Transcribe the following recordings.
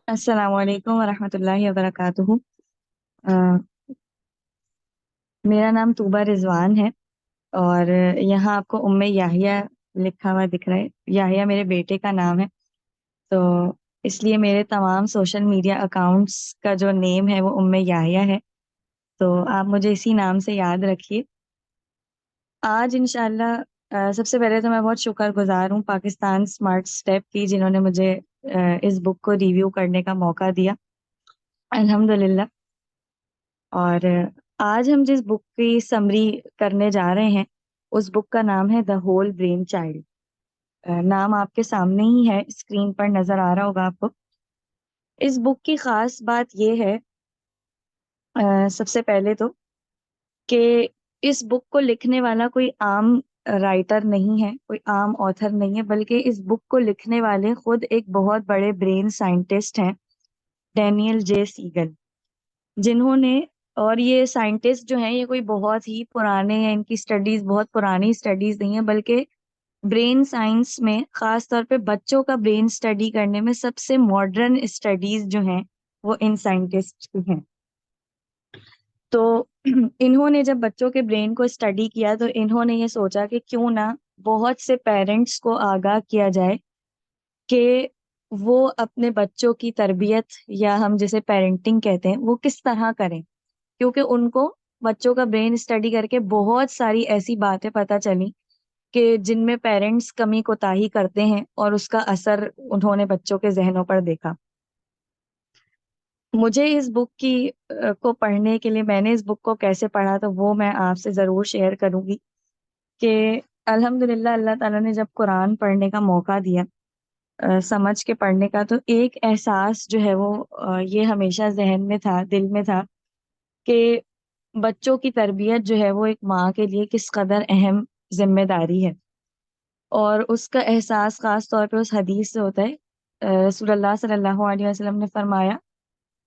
अस्सलामुअलैकुम वरहमतुल्लाहि वबरकातुहू। अ, मेरा नाम तूबा रिजवान है और यहाँ आपको उम्मे याहिया लिखा हुआ दिख रहा है। याहिया मेरे बेटे का नाम है, तो इसलिए मेरे तमाम सोशल मीडिया अकाउंट्स का जो नेम है वो उम्मे याहिया है। तो आप मुझे इसी नाम से याद रखिए। आज इंशाल्लाह सबसे पहले तो मैं बहुत शुक्रगुजार हूँ पाकिस्तान स्मार्ट स्टेप की, जिन्होंने मुझे इस बुक को रिव्यू करने का मौका दिया। अल्हम्दुलिल्लाह। और आज हम जिस बुक की समरी करने जा रहे हैं उस बुक का नाम है द होल ब्रेन चाइल्ड। नाम आपके सामने ही है, स्क्रीन पर नजर आ रहा होगा आपको। इस बुक की खास बात यह है, सबसे पहले तो, कि इस बुक को लिखने वाला कोई आम राइटर नहीं है, कोई आम ऑथर नहीं है, बल्कि इस बुक को लिखने वाले खुद एक बहुत बड़े ब्रेन साइंटिस्ट हैं, डैनियल जे सीगल, जिन्होंने, और ये साइंटिस्ट जो हैं ये कोई बहुत ही पुराने हैं, इनकी स्टडीज बहुत पुरानी स्टडीज नहीं है, बल्कि ब्रेन साइंस में खास तौर पे बच्चों का ब्रेन स्टडी करने में सबसे मॉडर्न स्टडीज जो हैं वो इन साइंटिस्ट की हैं। तो इन्होंने जब बच्चों के ब्रेन को स्टडी किया तो इन्होंने ये सोचा कि क्यों ना बहुत से पेरेंट्स को आगाह किया जाए कि वो अपने बच्चों की तरबियत, या हम जिसे पेरेंटिंग कहते हैं, वो किस तरह करें। क्योंकि उनको बच्चों का ब्रेन स्टडी करके बहुत सारी ऐसी बातें पता चली कि जिनमें पेरेंट्स कमी कोताही करते हैं और उसका असर उन्होंने बच्चों के जहनों पर देखा। मुझे इस बुक की को पढ़ने के लिए, मैंने इस बुक को कैसे पढ़ा तो वो मैं आपसे ज़रूर शेयर करूंगी कि अल्हम्दुलिल्लाह अल्लाह ताला ने जब कुरान पढ़ने का मौका दिया, समझ के पढ़ने का, तो एक एहसास जो है वो ये हमेशा जहन में था, दिल में था, कि बच्चों की तरबियत जो है वो एक माँ के लिए किस कदर अहम जिम्मेदारी है। और उसका एहसास खास तौर पे उस हदीस से होता है। रसूलुल्लाह सल्लल्लाहु अलैहि वसल्लम ने फरमाया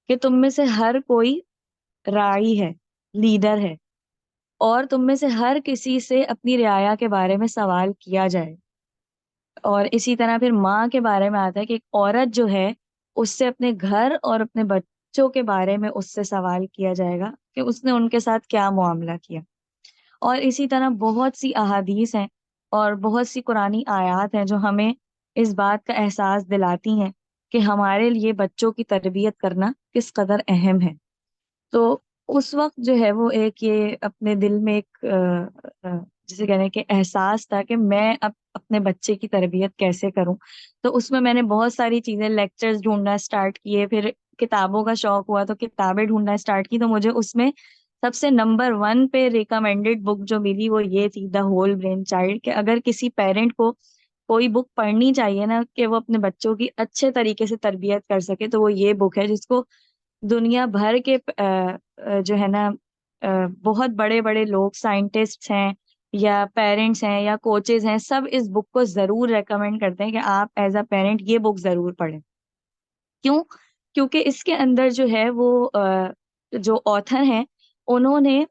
कि तुम में से हर कोई राई है, लीडर है, और तुम में से हर किसी से अपनी रियाया के बारे में सवाल किया जाए। और इसी तरह फिर माँ के बारे में आता है कि एक औरत जो है उससे अपने घर और अपने बच्चों के बारे में उससे सवाल किया जाएगा कि उसने उनके साथ क्या मुआमला किया। और इसी तरह बहुत सी अहादीस हैं और बहुत सी कुरानी आयत हैं जो हमें इस बात का एहसास दिलाती हैं कि हमारे लिए बच्चों की तरबियत करना किस कदर अहम है। तो उस वक्त जो है वो एक ये अपने दिल में एक जिसे कहने के एहसास था कि मैं अब अपने बच्चे की तरबियत कैसे करूं। तो उसमें मैंने बहुत सारी चीजें, लेक्चर्स ढूंढना स्टार्ट किए, फिर किताबों का शौक हुआ तो किताबें ढूंढना स्टार्ट की। तो मुझे उसमें सबसे नंबर वन पे रिकमेंडेड बुक जो मिली वो ये थी, द होल ब्रेन चाइल्ड। कि अगर किसी पेरेंट को कोई बुक पढ़नी चाहिए ना कि वो अपने बच्चों की अच्छे तरीके से तरबियत कर सके, तो वो ये बुक है, जिसको दुनिया भर के जो है ना बहुत बड़े बड़े लोग, साइंटिस्ट हैं या पेरेंट्स हैं या कोचेज हैं, सब इस बुक को जरूर रेकमेंड करते हैं कि आप एज अ पेरेंट ये बुक जरूर पढ़ें। क्यों? क्योंकि इसके अंदर जो है वो जो ऑथर हैं उन्होंने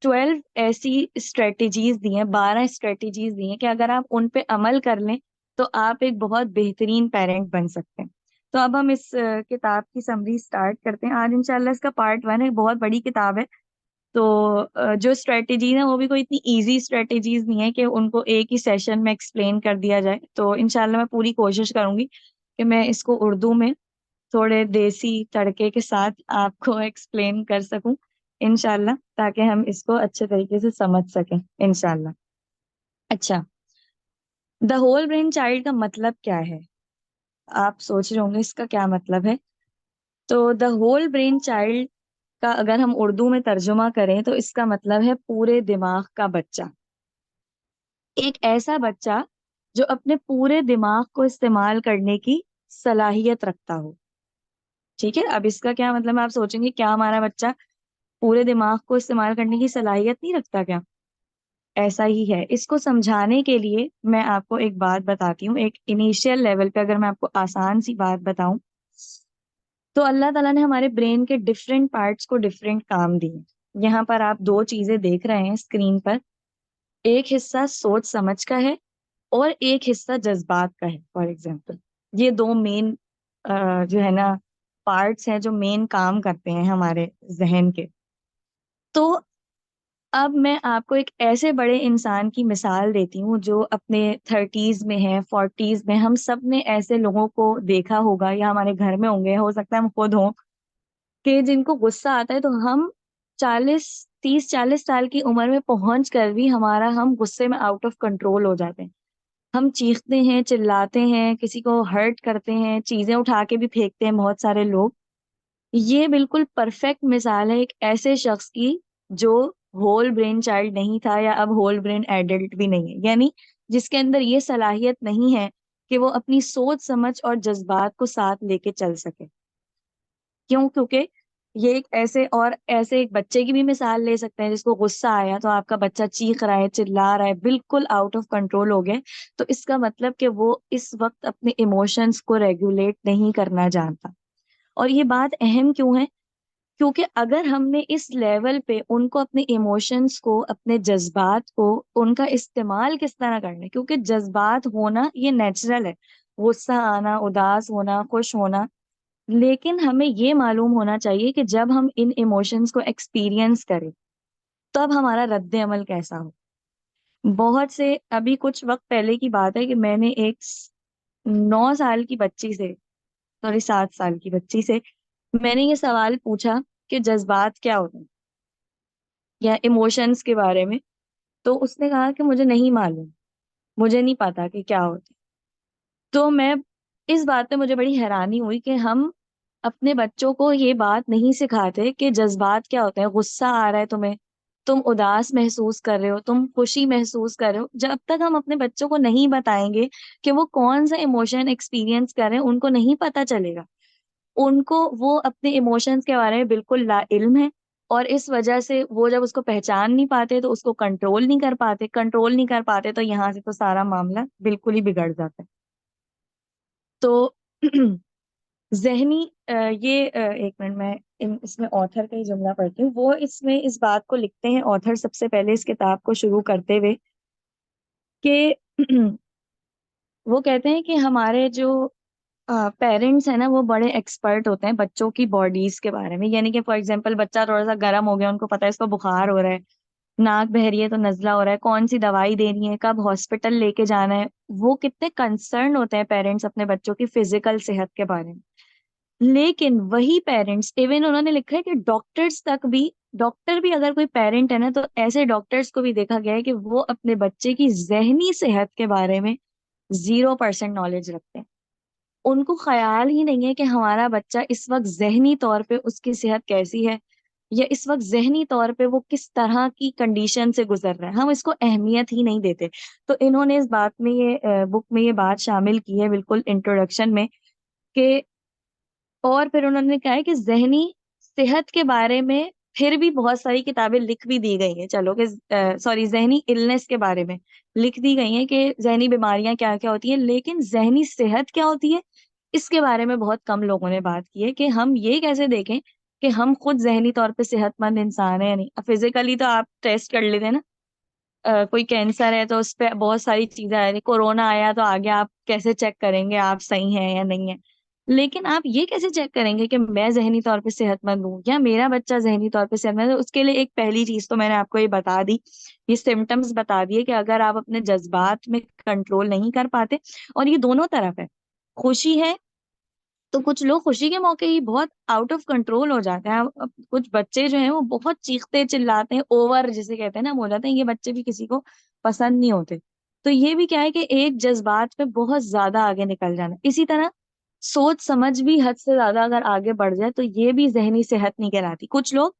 12 ऐसी स्ट्रेटजीज दी हैं, 12 स्ट्रेटजीज दी हैं कि अगर आप उन पे अमल कर लें तो आप एक बहुत बेहतरीन पेरेंट बन सकते हैं। तो अब हम इस किताब की समरी स्टार्ट करते हैं। आज इंशाल्लाह इसका पार्ट वन है, बहुत बड़ी किताब है। तो जो स्ट्रेटजीज है वो भी कोई इतनी इजी स्ट्रेटजीज नहीं है कि उनको एक ही सेशन में एक्सप्लेन कर दिया जाए। तो इंशाल्लाह मैं पूरी कोशिश करूंगी कि मैं इसको उर्दू में थोड़े देसी तड़के के साथ आपको एक्सप्लेन कर सकूं, इंशाल्लाह, ताकि हम इसको अच्छे तरीके से समझ सकें, इंशाल्लाह। अच्छा, द होल ब्रेन चाइल्ड का मतलब क्या है? आप सोच रहे होंगे इसका क्या मतलब है। तो द होल ब्रेन चाइल्ड का अगर हम उर्दू में तर्जुमा करें तो इसका मतलब है पूरे दिमाग का बच्चा। एक ऐसा बच्चा जो अपने पूरे दिमाग को इस्तेमाल करने की सलाहियत रखता हो। ठीक है, अब इसका क्या मतलब है? आप सोचेंगे क्या हमारा बच्चा पूरे दिमाग को इस्तेमाल करने की सलाहियत नहीं रखता क्या? ऐसा ही है। इसको समझाने के लिए मैं आपको एक बात बताती हूँ। एक इनिशियल लेवल पे अगर मैं आपको आसान सी बात बताऊं, तो अल्लाह ताला ने हमारे ब्रेन के डिफरेंट पार्ट्स को डिफरेंट काम दिए। यहाँ पर आप दो चीजें देख रहे हैं स्क्रीन पर। एक हिस्सा सोच समझ का है और एक हिस्सा जज्बात का है, फॉर एग्जाम्पल। ये दो मेन जो है ना पार्ट्स हैं जो मेन काम करते हैं हमारे जहन के। तो अब मैं आपको एक ऐसे बड़े इंसान की मिसाल देती हूँ जो अपने 30s में है, 40s में। हम सब ने ऐसे लोगों को देखा होगा या हमारे घर में होंगे, हो सकता है हम खुद हों, कि जिनको गुस्सा आता है तो हम 40 की उम्र में पहुंच कर भी हम गुस्से में आउट ऑफ कंट्रोल हो जाते हैं। हम चीखते हैं, चिल्लाते हैं, किसी को हर्ट करते हैं, चीजें उठा के भी फेंकते हैं बहुत सारे लोग। ये बिल्कुल परफेक्ट मिसाल है एक ऐसे शख्स की जो होल ब्रेन चाइल्ड नहीं था या अब होल ब्रेन एडल्ट भी नहीं है, यानी जिसके अंदर ये सलाहियत नहीं है कि वो अपनी सोच समझ और जज्बात को साथ लेके चल सके। क्यों? क्योंकि ये ऐसे एक बच्चे की भी मिसाल ले सकते हैं जिसको गुस्सा आया तो आपका बच्चा चीख रहा है, चिल्ला रहा है, बिल्कुल आउट ऑफ कंट्रोल हो गया, तो इसका मतलब कि वो इस वक्त अपने इमोशंस को रेगुलेट नहीं करना जानता। और ये बात अहम क्यों है? क्योंकि अगर हमने इस लेवल पे उनको अपने इमोशंस को, अपने जज्बात को, उनका इस्तेमाल किस तरह करना है, क्योंकि जज्बात होना ये नेचुरल है, गुस्सा आना, उदास होना, खुश होना। लेकिन हमें ये मालूम होना चाहिए कि जब हम इन इमोशंस को एक्सपीरियंस करें तब हमारा रद्द अमल कैसा हो। बहुत से अभी कुछ वक्त पहले की बात है कि मैंने एक 9 साल की बच्ची से, सॉरी 7 साल की बच्ची से मैंने ये सवाल पूछा कि जज्बात क्या होते हैं या इमोशंस के बारे में। तो उसने कहा कि मुझे नहीं मालूम, मुझे नहीं पता कि क्या होता है। तो मैं इस बात पे मुझे बड़ी हैरानी हुई कि हम अपने बच्चों को ये बात नहीं सिखाते कि जज्बात क्या होते हैं। गुस्सा आ रहा है तुम्हें, तुम उदास महसूस कर रहे हो, तुम खुशी महसूस कर रहे हो, जब तक हम अपने बच्चों को नहीं बताएंगे कि वो कौन सा इमोशन एक्सपीरियंस कर रहे हैं, उनको नहीं पता चलेगा। उनको वो अपने इमोशंस के बारे में बिल्कुल ला इल्म है, और इस वजह से वो जब उसको पहचान नहीं पाते तो उसको कंट्रोल नहीं कर पाते, तो यहाँ से तो सारा मामला बिल्कुल ही बिगड़ जाता है। तो जहनी एक मिनट, मैं इसमें ऑथर का ही जुमला पढ़ती हूँ। वो इसमें इस बात को लिखते हैं, ऑथर सबसे पहले इस किताब को शुरू करते हुए, कि वो कहते हैं कि हमारे जो पेरेंट्स है ना, वो बड़े एक्सपर्ट होते हैं बच्चों की बॉडीज के बारे में। यानी कि फॉर एग्जांपल बच्चा थोड़ा सा गर्म हो गया, उनको पता है इसको बुखार हो रहा है, नाक बह रही है तो नजला हो रहा है, कौन सी दवाई देनी है, कब हॉस्पिटल लेके जाना है। वो कितने कंसर्न होते हैं पेरेंट्स अपने बच्चों की फिजिकल सेहत के बारे में। लेकिन वही पेरेंट्स, इवन उन्होंने लिखा है कि डॉक्टर भी अगर कोई पेरेंट है ना, तो ऐसे डॉक्टर्स को भी देखा गया है कि वो अपने बच्चे की जहनी सेहत के बारे में 0% नॉलेज रखते हैं। उनको ख्याल ही नहीं है कि हमारा बच्चा इस वक्त जहनी तौर पे उसकी सेहत कैसी है, या इस वक्त जहनी तौर पे वो किस तरह की कंडीशन से गुजर रहा है। हम इसको अहमियत ही नहीं देते। तो इन्होंने इस बात में ये बुक में ये बात शामिल की है बिल्कुल इंट्रोडक्शन में, कि और फिर उन्होंने कहा है कि जहनी सेहत के बारे में फिर भी बहुत सारी किताबें लिख भी दी गई हैं, चलो कि सॉरी जहनी इलनेस के बारे में लिख दी गई हैं कि जहनी बीमारियां क्या क्या होती हैं, लेकिन जहनी सेहत क्या होती है इसके बारे में बहुत कम लोगों ने बात की है। कि हम ये कैसे देखें कि हम खुद जहनी तौर पे सेहतमंद इंसान है या नहीं। फिजिकली तो आप टेस्ट कर लेते हैं ना, कोई कैंसर है तो उस पर बहुत सारी चीजें आ रही, कोरोना आया तो आगे आप कैसे चेक करेंगे आप सही हैं या नहीं है। लेकिन आप ये कैसे चेक करेंगे कि मैं जहनी तौर पे सेहतमंद हूँ या मेरा बच्चा जहनी तौर पे सेहतमंद है? उसके लिए एक पहली चीज तो मैंने आपको ये बता दी, ये सिम्टम्स बता दिए कि अगर आप अपने जज्बात में कंट्रोल नहीं कर पाते, और ये दोनों तरफ है, खुशी है तो कुछ लोग खुशी के मौके ही बहुत आउट ऑफ कंट्रोल हो जाते हैं। अब कुछ बच्चे जो हैं वो बहुत चीखते चिल्लाते हैं, ओवर जिसे कहते हैं ना, हम हो जाते हैं। ये बच्चे भी किसी को पसंद नहीं होते। तो ये भी क्या है कि एक जज्बात पे बहुत ज्यादा आगे निकल जाना। इसी तरह सोच समझ भी हद से ज्यादा अगर आगे बढ़ जाए तो ये भी जहनी सेहत नहीं कहलाती। कुछ लोग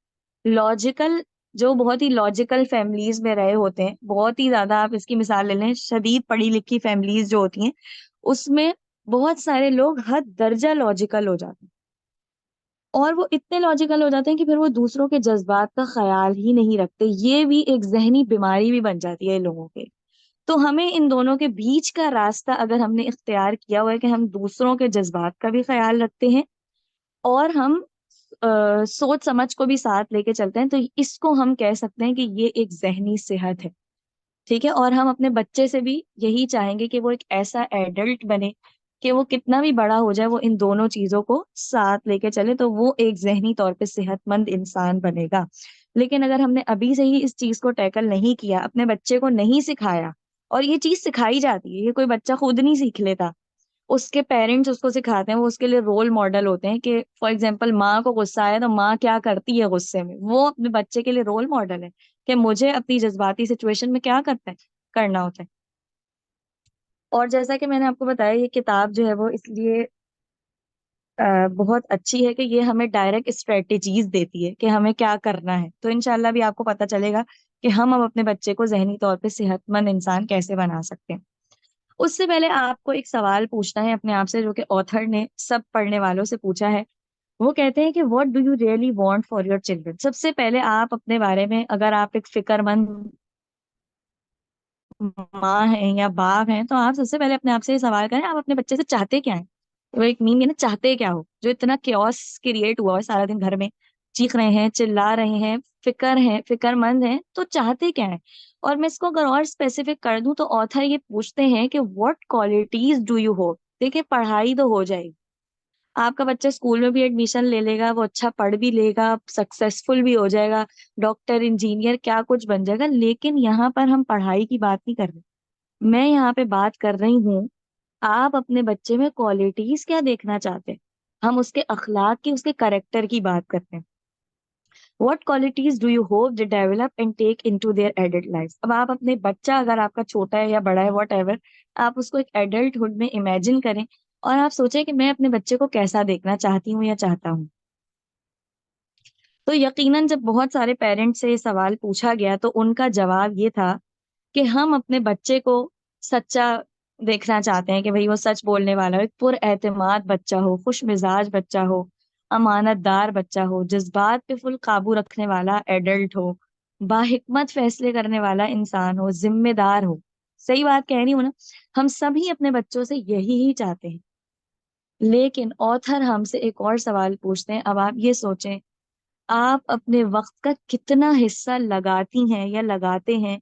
लॉजिकल, जो बहुत ही लॉजिकल फैमिलीज में रहे होते हैं, बहुत ही ज्यादा, आप इसकी मिसाल ले लें शदीद पढ़ी लिखी फैमिलीज जो होती हैं, उसमें बहुत सारे लोग हद दर्जा लॉजिकल हो जाते हैं। और वो इतने लॉजिकल हो जाते हैं कि फिर वो दूसरों के जज्बात का ख्याल ही नहीं रखते। ये भी एक जहनी बीमारी भी बन जाती है लोगों के। तो हमें इन दोनों के बीच का रास्ता अगर हमने इख्तियार किया हुआ है कि हम दूसरों के जज्बात का भी ख्याल रखते हैं और हम सोच समझ को भी साथ लेके चलते हैं, तो इसको हम कह सकते हैं कि ये एक जहनी सेहत है। ठीक है। और हम अपने बच्चे से भी यही चाहेंगे कि वो एक ऐसा एडल्ट बने कि वो कितना भी बड़ा हो जाए वो इन दोनों चीजों को साथ लेके चले, तो वो एक जहनी तौर पे सेहतमंद इंसान बनेगा। लेकिन अगर हमने अभी से ही इस चीज को टैकल नहीं किया, अपने बच्चे को नहीं सिखाया, और ये चीज सिखाई जाती है, ये कोई बच्चा खुद नहीं सीख लेता, उसके पेरेंट्स उसको सिखाते हैं, वो उसके लिए रोल मॉडल होते हैं। कि फॉर एग्जाम्पल माँ को गुस्सा आया तो माँ क्या करती है गुस्से में, वो अपने बच्चे के लिए रोल मॉडल है कि मुझे अपनी जज्बाती सिचुएशन में क्या करना होता है। और जैसा कि मैंने आपको बताया, ये किताब जो है वो इसलिए बहुत अच्छी है कि ये हमें डायरेक्ट स्ट्रेटेजीज देती है कि हमें क्या करना है। तो इंशाल्लाह भी आपको पता चलेगा कि हम अब अपने बच्चे को जहनी तौर पे सेहतमंद इंसान कैसे बना सकते हैं। उससे पहले आपको एक सवाल पूछना है अपने आप से, जो कि ऑथर ने सब पढ़ने वालों से पूछा है। वो कहते हैं कि what do you really want for your children. सबसे पहले आप अपने बारे में, अगर आप एक फिक्रमंद माँ है या बाप है, तो आप सबसे पहले अपने आप से ये सवाल करें, आप अपने बच्चे से चाहते क्या है। वो एक मीम है ना, चाहते क्या हो, जो इतना क्योस क्रिएट हुआ है सारा दिन घर में, चीख रहे हैं, चिल्ला रहे हैं, फिक्रमंद हैं, तो चाहते क्या है। और मैं इसको अगर और स्पेसिफिक कर दूं तो ऑथर ये पूछते हैं कि what qualities do you hope. देखिए, पढ़ाई तो हो जाएगी, आपका बच्चा स्कूल में भी एडमिशन ले लेगा, वो अच्छा पढ़ भी लेगा, सक्सेसफुल भी हो जाएगा, डॉक्टर इंजीनियर क्या कुछ बन जाएगा, लेकिन यहाँ पर हम पढ़ाई की बात नहीं कर रहे। मैं यहाँ पे बात कर रही हूँ, आप अपने बच्चे में क्वालिटीज क्या देखना चाहते हैं। हम उसके अखलाक की, उसके करेक्टर की बात करते हैं। What qualities do you hope they develop and take into their adult life. अब आप अपने बच्चा, अगर आपका छोटा है या बड़ा है, वॉट एवर, आप उसको एक एडल्टहुड में इमेजिन करें, और आप सोचें कि मैं अपने बच्चे को कैसा देखना चाहती हूँ या चाहता हूँ। तो यकीनन जब बहुत सारे पेरेंट्स से ये सवाल पूछा गया तो उनका जवाब ये था कि हम अपने बच्चे को सच्चा देखना चाहते हैं, कि भाई वो सच बोलने वाला हो, एक पुरएतमाद बच्चा हो, खुश मिजाज बच्चा हो, अमानतदार बच्चा हो, जज्बात पे फुल काबू रखने वाला एडल्ट हो, बाहिकमत फैसले करने वाला इंसान हो, जिम्मेदार हो। सही बात कह रही हूँ ना। हम सभी अपने बच्चों से यही ही चाहते हैं। लेकिन ऑथर हमसे एक और सवाल पूछते हैं। अब आप ये सोचें, आप अपने वक्त का कितना हिस्सा लगाती हैं या लगाते हैं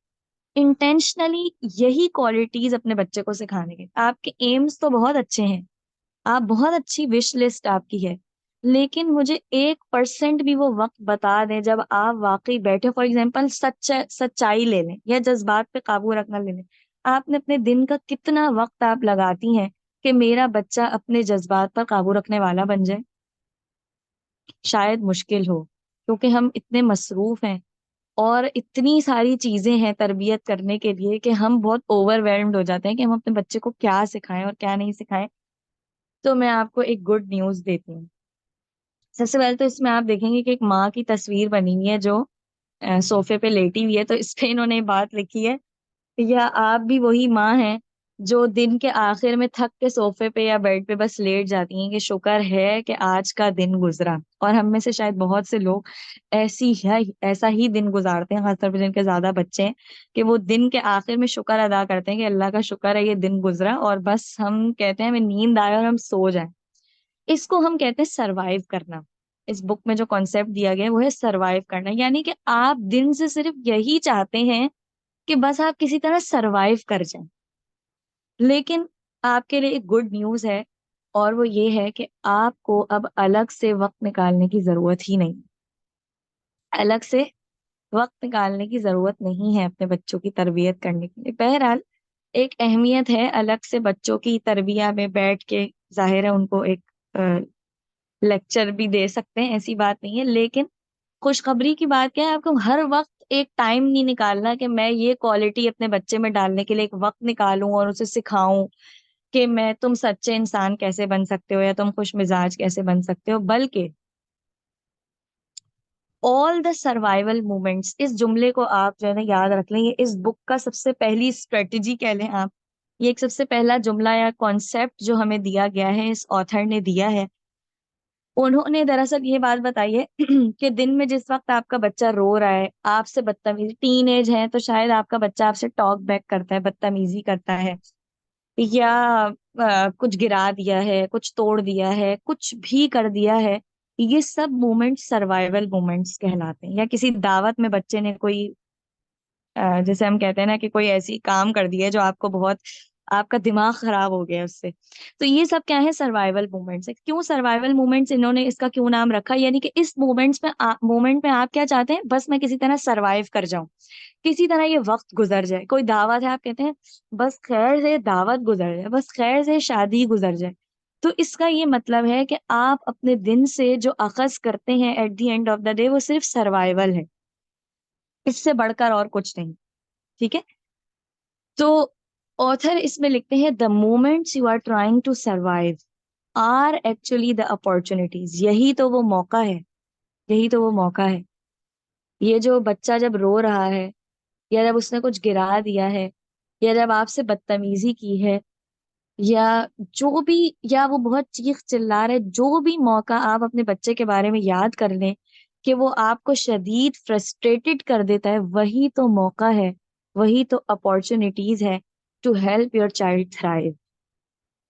इंटेंशनली यही क्वालिटीज अपने बच्चे को सिखाने के। आपके एम्स तो बहुत अच्छे हैं, आप बहुत अच्छी विश लिस्ट आपकी है, लेकिन मुझे 1% भी वो वक्त बता दें जब आप वाकई बैठे, फॉर एग्जाम्पल सच्चाई ले लें या जज्बात पे काबू रखना ले लें। आपने अपने दिन का कितना वक्त आप लगाती हैं कि मेरा बच्चा अपने जज्बात पर काबू रखने वाला बन जाए। शायद मुश्किल हो, क्योंकि हम इतने मसरूफ हैं और इतनी सारी चीजें हैं तरबियत करने के लिए कि हम बहुत ओवरवेल्म्ड हो जाते हैं कि हम अपने बच्चे को क्या सिखाएं और क्या नहीं सिखाएं। तो मैं आपको एक गुड न्यूज देती हूँ। सबसे पहले तो इसमें आप देखेंगे कि एक माँ की तस्वीर बनी हुई है जो सोफे पे लेटी हुई है। तो इस पे इन्होंने ये बात लिखी है, या आप भी वही माँ हैं जो दिन के आखिर में थक के सोफे पे या बेड पे बस लेट जाती हैं कि शुक्र है कि आज का दिन गुजरा। और हम में से शायद बहुत से लोग ऐसा ही दिन गुजारते हैं, खासतौर पर जिनके ज्यादा बच्चे हैं, कि वो दिन के आखिर में शुक्र अदा करते हैं कि अल्लाह का शुक्र है ये दिन गुजरा, और बस हम कहते हैं हमें नींद आए और हम सो जाएं। इसको हम कहते हैं सरवाइव करना। इस बुक में जो कॉन्सेप्ट दिया गया है वो है सरवाइव करना, यानी कि आप दिन से सिर्फ यही चाहते हैं कि बस आप किसी तरह सरवाइव कर जाएं। लेकिन आपके लिए एक गुड न्यूज है, और वो ये है कि आपको अब अलग से वक्त निकालने की जरूरत ही नहीं। अलग से वक्त निकालने की जरूरत नहीं है अपने बच्चों की तरबियत करने के लिए। बहरहाल एक अहमियत है अलग से बच्चों की तरबिया में बैठ के, जाहिर है उनको एक लेक्चर भी दे सकते हैं, ऐसी बात नहीं है। लेकिन खुशखबरी की बात क्या है, आपको हर वक्त एक टाइम नहीं निकालना कि मैं ये क्वालिटी अपने बच्चे में डालने के लिए एक वक्त निकालूं और उसे सिखाऊं कि मैं तुम सच्चे इंसान कैसे बन सकते हो या तुम खुश मिजाज कैसे बन सकते हो। बल्कि ऑल द सर्वाइवल मोमेंट्स, इस जुमले को आप जो है ना याद रख लें, ये इस बुक का सबसे पहली स्ट्रेटेजी कह लें आप। ये एक सबसे पहला जुमला या कॉन्सेप्ट जो हमें दिया गया है, इस ऑथर ने दिया है। उन्होंने दरअसल ये बात बताई है कि दिन में जिस वक्त आपका बच्चा रो रहा है, आपसे बदतमीजी, टीन एज है तो शायद आपका बच्चा आपसे टॉक बैक करता है, बदतमीजी करता है, या कुछ गिरा दिया है, कुछ तोड़ दिया है, कुछ भी कर दिया है, ये सब मोमेंट्स सर्वाइवल मोमेंट्स कहलाते हैं। या किसी दावत में बच्चे ने कोई जैसे हम कहते हैं ना कि कोई ऐसी काम कर दिया है जो आपको बहुत आपका दिमाग खराब हो गया उससे। तो ये सब क्या है, सर्वाइवल मोमेंट्स है। क्यों सर्वाइवल मोमेंट्स, इन्होंने इसका क्यों नाम रखा, यानी कि इस मोमेंट में आप क्या चाहते हैं, बस मैं किसी तरह सरवाइव कर जाऊं, किसी तरह ये वक्त गुजर जाए। कोई दावत है, आप कहते हैं बस खैर से दावत गुजर जाए, बस खैर से शादी गुजर जाए। तो इसका ये मतलब है कि आप अपने दिन से जो अखज करते हैं at the end of the day, वो सिर्फ सर्वाइवल है, इससे बढ़कर और कुछ नहीं। ठीक है। तो ऑथर इसमें लिखते हैं, the moments you are trying to survive are actually the opportunities. यही तो वो मौका है, यही तो वो मौका है। ये जो बच्चा जब रो रहा है, या जब उसने कुछ गिरा दिया है, या जब आपसे बदतमीजी की है, या जो भी, या वो बहुत चीख चिल्ला रहे, जो भी मौका आप अपने बच्चे के बारे में याद कर लें कि वो आपको शदीद फ्रस्ट्रेटेड कर देता है, वही तो मौका है, वही तो अपॉर्चुनिटीज है to help your child thrive.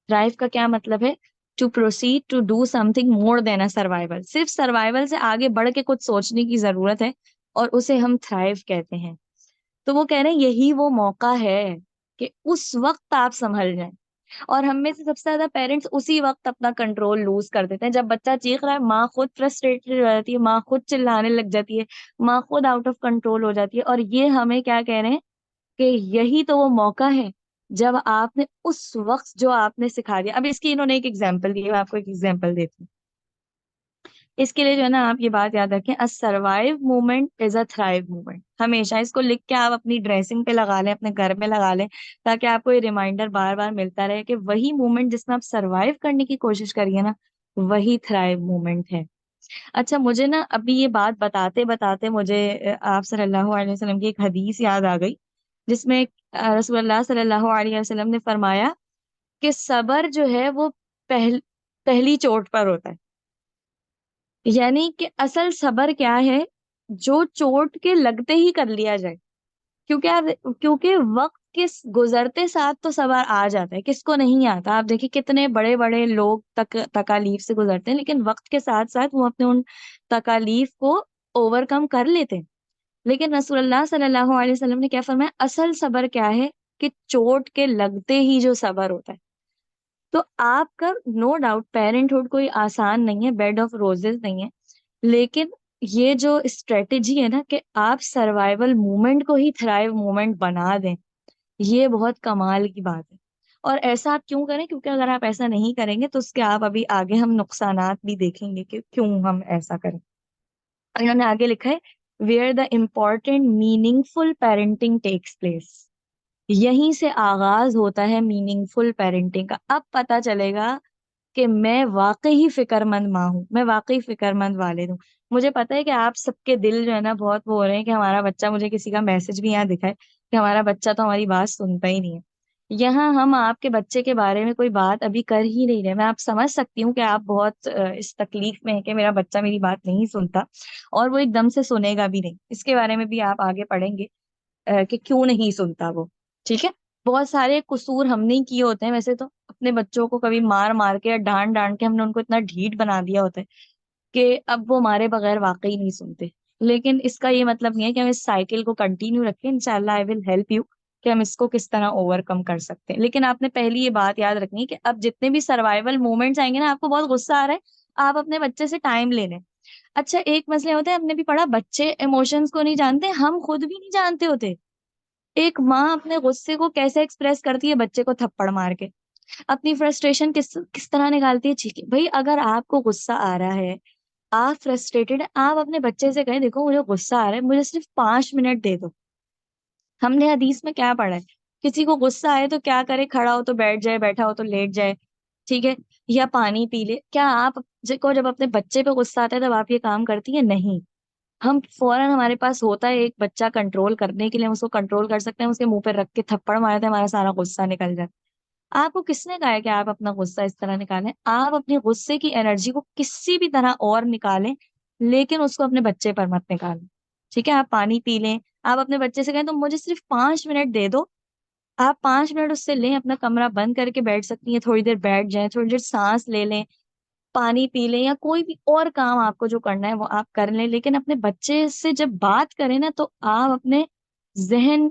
Thrive का क्या मतलब है, to proceed to do something more than a survival. Survival सर्वाइवल से आगे बढ़ के कुछ सोचने की जरूरत है, और उसे हम थ्राइव कहते हैं। तो वो कह रहे हैं यही वो मौका है कि उस वक्त आप संभल जाएं। और हम में से सबसे ज्यादा पेरेंट्स उसी वक्त अपना कंट्रोल लूज कर देते हैं। जब बच्चा चीख रहा है, माँ खुद फ्रस्ट्रेटेड हो जाती है, माँ खुद चिल्लाने लग जाती है, माँ खुद आउट ऑफ कंट्रोल हो जाती है। और ये हमें क्या कह रहे हैं कि यही तो वो मौका है जब आपने उस वक्त जो आपने सिखा दिया। अब इसकी इन्होंने एक एग्जाम्पल दी है, मैं आपको एक एग्जाम्पल देती हूँ। इसके लिए जो है ना, आप ये बात याद रखें, a survive movement is a thrive movement. हमेशा इसको लिख के आप अपनी ड्रेसिंग पे लगा लें, अपने घर में लगा लें, ताकि आपको ये रिमाइंडर बार बार मिलता रहे कि वही मूवमेंट जिसमें आप सर्वाइव करने की कोशिश करिए ना, वही थ्राइव मूवमेंट है। अच्छा, मुझे ना अभी ये बात बताते बताते मुझे आप सल्लल्लाहु अलैहि वसल्लम की एक हदीस याद आ गई, जिसमें रसूलुल्लाह सल्लल्लाहु अलैहि वसल्लम ने फरमाया कि सबर जो है वो पहली चोट पर होता है। यानी कि असल सबर क्या है, जो चोट के लगते ही कर लिया जाए। क्योंकि आप, क्योंकि वक्त के गुजरते साथ तो सबर आ जाता है, किसको नहीं आता। आप देखिए कितने बड़े बड़े लोग तकालीफ से गुजरते हैं, लेकिन वक्त के साथ साथ वो अपने उन तकालीफ को ओवरकम कर लेते हैं। लेकिन रसूलुल्लाह सल्लल्लाहु अलैहि वसल्लम ने क्या फरमाया, असल सबर क्या है, कि चोट के लगते ही जो सबर होता है। तो आपका नो डाउट पेरेंटहुड कोई आसान नहीं है, बेड ऑफ रोजेस नहीं है। लेकिन ये जो स्ट्रेटेजी है ना, कि आप सर्वाइवल मूवमेंट को ही थ्राइव मूवमेंट बना दें, ये बहुत कमाल की बात है। और ऐसा आप क्यों करें, क्योंकि अगर आप ऐसा नहीं करेंगे तो उसके आप अभी आगे हम नुकसानात भी देखेंगे कि क्यों हम ऐसा करें। इन्होंने आगे लिखा है, where the important meaningful parenting takes place. यहीं से आगाज होता है मीनिंगफुल पेरेंटिंग का। अब पता चलेगा कि मैं वाकई ही फिक्रमंद माँ हूँ, मैं वाकई फिक्रमंद वालिद हूँ। मुझे पता है कि आप सबके दिल जो है ना बहुत वो हो रहे हैं कि हमारा बच्चा, मुझे किसी का मैसेज भी यहाँ दिखा है कि हमारा बच्चा तो हमारी बात सुनता ही नहीं है। यहाँ हम आपके बच्चे के बारे में कोई बात अभी कर ही नहीं रहे। मैं आप समझ सकती हूँ कि आप बहुत इस तकलीफ में है कि मेरा बच्चा मेरी बात नहीं सुनता, और वो एकदम से सुनेगा भी नहीं। इसके बारे में भी आप आगे पढ़ेंगे कि क्यों नहीं सुनता वो। ठीक है। बहुत सारे कसूर हमने ही किए होते हैं वैसे तो, अपने बच्चों को कभी मार मार के या डांट डांट के हमने उनको इतना ढीठ बना दिया होता है कि अब वो हमारे बगैर वाकई नहीं सुनते। लेकिन इसका ये मतलब नहीं है कि हम इस साइकिल को कंटिन्यू रखें। इंशाल्लाह आई विल हेल्प यू कि हम इसको किस तरह ओवरकम कर सकते हैं। लेकिन आपने पहली ये बात याद रखनी है कि अब जितने भी सर्वाइवल मोमेंट्स आएंगे ना, आपको बहुत गुस्सा आ रहा है, आप अपने बच्चे से टाइम ले लें। अच्छा, एक मसले होते हैं, हमने भी पढ़ा, बच्चे इमोशंस को नहीं जानते, हम खुद भी नहीं जानते होते। एक माँ अपने गुस्से को कैसे एक्सप्रेस करती है, बच्चे को थप्पड़ मार के। अपनी फ्रस्ट्रेशन किस किस तरह निकालती है, ठीक है भाई, अगर आपको गुस्सा आ रहा है, आप फ्रस्ट्रेटेड है, आप अपने बच्चे से कहें, देखो मुझे गुस्सा आ रहा है, मुझे सिर्फ 5 मिनट दे दो। हमने हदीस में क्या पढ़ा है, किसी को गुस्सा आए तो क्या करे, खड़ा हो तो बैठ जाए, बैठा हो तो लेट जाए। ठीक है। या पानी पी ले। क्या आप को जब अपने बच्चे पे गुस्सा आता है तब आप ये काम करती है? नहीं। हम फौरन, हमारे पास होता है एक बच्चा कंट्रोल करने के लिए, हम उसको कंट्रोल कर सकते हैं, उसके मुंह पे रख के थप्पड़ मारते हैं, हमारा सारा गुस्सा निकल जाता है। आपको किसने कहा है कि आप अपना गुस्सा इस तरह निकालें? आप अपने गुस्से की एनर्जी को किसी भी तरह और निकालें, लेकिन उसको अपने बच्चे पर मत निकालें। ठीक है। आप पानी पी लें, आप अपने बच्चे से कहें तुम मुझे सिर्फ 5 मिनट दे दो। आप 5 मिनट उससे लें, अपना कमरा बंद करके बैठ सकती हैं, थोड़ी देर बैठ जाएं, थोड़ी देर सांस ले लें, पानी पी लें, या कोई भी और काम आपको जो करना है वो आप कर लें। लेकिन अपने बच्चे से जब बात करें ना, तो आप अपने जहन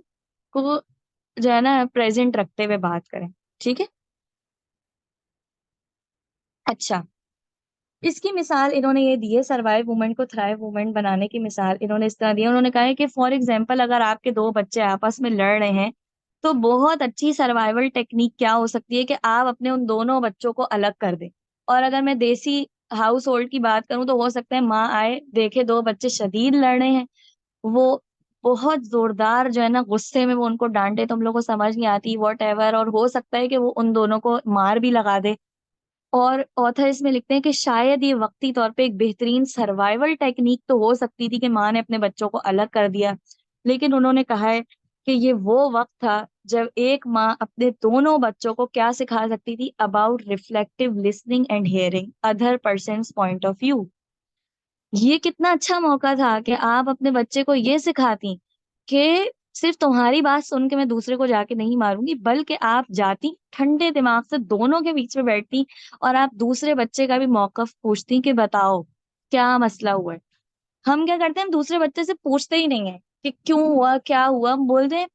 को जो है ना प्रेजेंट रखते हुए बात करें। ठीक है। अच्छा, इसकी मिसाल इन्होंने ये दी है, सर्वाइव वुमेन को थ्राइव वुमेन बनाने की मिसाल इन्होंने इस तरह दी है। उन्होंने कहा है कि फॉर एग्जाम्पल अगर आपके दो बच्चे आपस में लड़ रहे हैं, तो बहुत अच्छी सर्वाइवल टेक्निक क्या हो सकती है कि आप अपने उन दोनों बच्चों को अलग कर दें। और अगर मैं देसी हाउस होल्ड की बात करूं, तो हो सकता है माँ आए, देखे दो बच्चे शदीद लड़ रहे हैं, वो बहुत जोरदार जो है ना गुस्से में वो उनको डांटे, तुम लोग को समझ नहीं आती, वॉट एवर, और हो सकता है कि वो उन दोनों को मार भी लगा दे। और ऑथर इसमें लिखते हैं कि शायद ये वक्ती तौर पे एक बेहतरीन सर्वाइवल टेक्निक तो हो सकती थी कि माँ ने अपने बच्चों को अलग कर दिया, लेकिन उन्होंने कहा है कि ये वो वक्त था जब एक माँ अपने दोनों बच्चों को क्या सिखा सकती थी, about reflective listening and hearing other person point of view. ये कितना अच्छा मौका था कि आप अपने बच्चे को ये सिखाती कि सिर्फ तुम्हारी बात सुन के मैं दूसरे को जाके नहीं मारूंगी, बल्कि आप जाती ठंडे दिमाग से दोनों के बीच में बैठती और आप दूसरे बच्चे का भी मौकफ पूछती कि बताओ क्या मसला हुआ है। हम क्या करते हैं, हम दूसरे बच्चे से पूछते ही नहीं है कि क्यों हुआ क्या हुआ, हम बोलते हैं,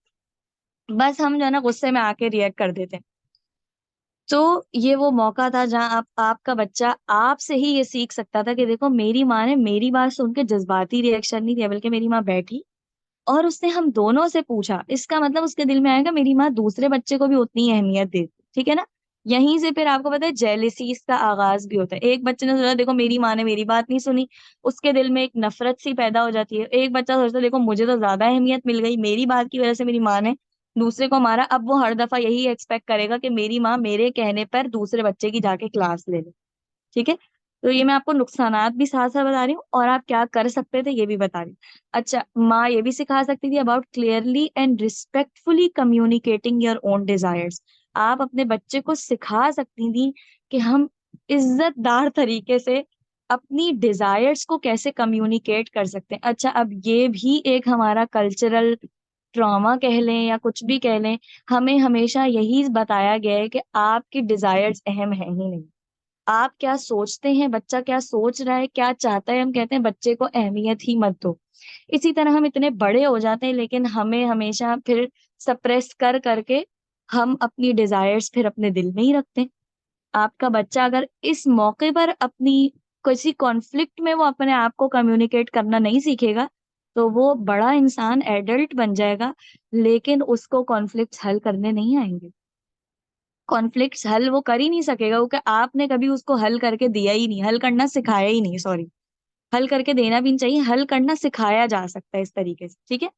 बस हम जो है ना गुस्से में आके रिएक्ट कर देते हैं। तो ये वो मौका था जहां आपका बच्चा आपसे ही ये सीख सकता था कि देखो मेरी माँ ने मेरी बात सुन के जज्बाती रिएक्शन नहीं दिया, बल्कि मेरी माँ बैठी और उसने हम दोनों से पूछा। इसका मतलब उसके दिल में आएगा मेरी माँ दूसरे बच्चे को भी उतनी अहमियत देती, ठीक है ना। यहीं से फिर आपको पता है जेलिसी का आगाज भी होता है। एक बच्चे ने सोचा देखो मेरी माँ ने मेरी बात नहीं सुनी, उसके दिल में एक नफरत सी पैदा हो जाती है। एक बच्चा सोचता है देखो मुझे तो ज्यादा अहमियत मिल गई, मेरी बात की वजह से मेरी माँ ने दूसरे को मारा, अब वो हर दफा यही एक्सपेक्ट करेगा कि मेरी माँ मेरे कहने पर दूसरे बच्चे की जाके क्लास ले ले। ठीक है। तो ये मैं आपको नुकसानात भी साथ साथ बता रही हूँ और आप क्या कर सकते थे ये भी बता रही हूँ। अच्छा, माँ ये भी सिखा सकती थी about clearly and respectfully communicating your own desires. आप अपने बच्चे को सिखा सकती थी कि हम इज्जतदार तरीके से अपनी डिजायर्स को कैसे कम्युनिकेट कर सकते हैं। अच्छा, अब ये भी एक हमारा कल्चरल ट्रॉमा कह लें या कुछ भी कह लें, हमें हमेशा यही बताया गया है कि आपकी डिजायर्स अहम है ही नहीं। आप क्या सोचते हैं, बच्चा क्या सोच रहा है, क्या चाहता है, हम कहते हैं बच्चे को अहमियत ही मत दो। इसी तरह हम इतने बड़े हो जाते हैं, लेकिन हमें हमेशा फिर सप्रेस कर करके हम अपनी डिजायर्स फिर अपने दिल में ही रखते हैं। आपका बच्चा अगर इस मौके पर अपनी किसी कॉन्फ्लिक्ट में वो अपने आप को कम्युनिकेट करना नहीं सीखेगा, तो वो बड़ा इंसान एडल्ट बन जाएगा, लेकिन उसको कॉन्फ्लिक्ट्स हल करने नहीं आएंगे। कॉन्फ्लिक्ट्स हल वो कर ही नहीं सकेगा, क्योंकि आपने कभी उसको हल करके दिया ही नहीं, हल करना सिखाया ही नहीं, सॉरी, हल करके देना भी नहीं चाहिए, हल करना सिखाया जा सकता है इस तरीके से, ठीक है।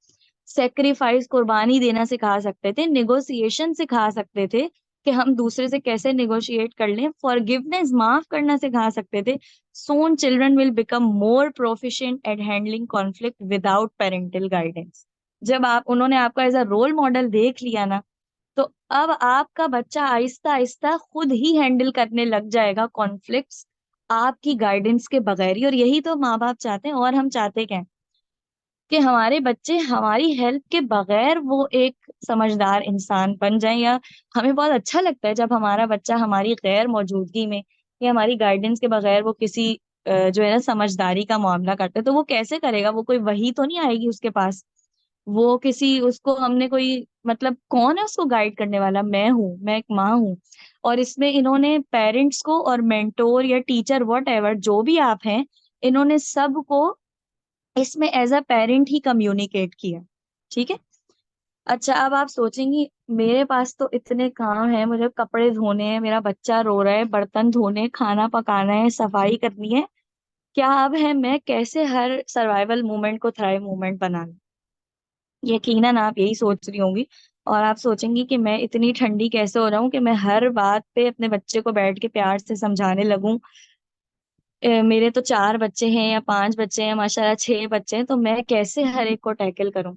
सेक्रीफाइस, कुर्बानी देना सिखा सकते थे, निगोशिएशन सिखा सकते थे कि हम दूसरे से कैसे निगोशिएट कर लें, फॉरगिवनेस, माफ करना सिखा सकते थे। Soon children will become more proficient at handling conflict without parental guidance. जब आप उन्होंने आपका एज अ रोल मॉडल देख लिया ना, तो अब आपका बच्चा आहिस्ता आहिस्ता खुद ही हैंडल करने लग जाएगा कॉन्फ्लिक्ट्स, आपकी गाइडेंस के बगैर ही। और यही तो माँ बाप चाहते हैं, और हम चाहते क्या हैं कि हमारे बच्चे हमारी हेल्प के बगैर वो एक समझदार इंसान बन जाए। या हमें बहुत अच्छा लगता है जब हमारा बच्चा हमारी गैर मौजूदगी में या हमारी गाइडेंस के बगैर वो किसी जो है ना समझदारी का मामला करता है। तो वो कैसे करेगा, वो कोई वही तो नहीं आएगी उसके पास, वो किसी उसको हमने कोई मतलब कौन है उसको गाइड करने वाला, मैं हूँ, मैं एक माँ हूँ। और इसमें इन्होंने पेरेंट्स को और मेंटोर या टीचर वॉट एवर जो भी आप हैं, इन्होंने सबको इसमें एज अ पेरेंट ही कम्युनिकेट किया, ठीक है। अच्छा, अब आप सोचेंगी मेरे पास तो इतने काम है, मुझे कपड़े धोने हैं, मेरा बच्चा रो रहा है, बर्तन धोने, खाना पकाना है, सफाई करनी है, क्या अब है मैं कैसे हर सर्वाइवल मूवमेंट को थ्राइव मूवमेंट बना लूं। यकीनन आप यही सोच रही होंगी, और आप सोचेंगी कि मैं इतनी ठंडी कैसे हो जाऊं कि मैं हर बात पे अपने बच्चे को बैठ के प्यार से समझाने लगूं। मेरे तो 4 बच्चे हैं या 5 बच्चे हैं, माशाल्लाह 6 बच्चे हैं, तो मैं कैसे हर एक को टैकल करूं।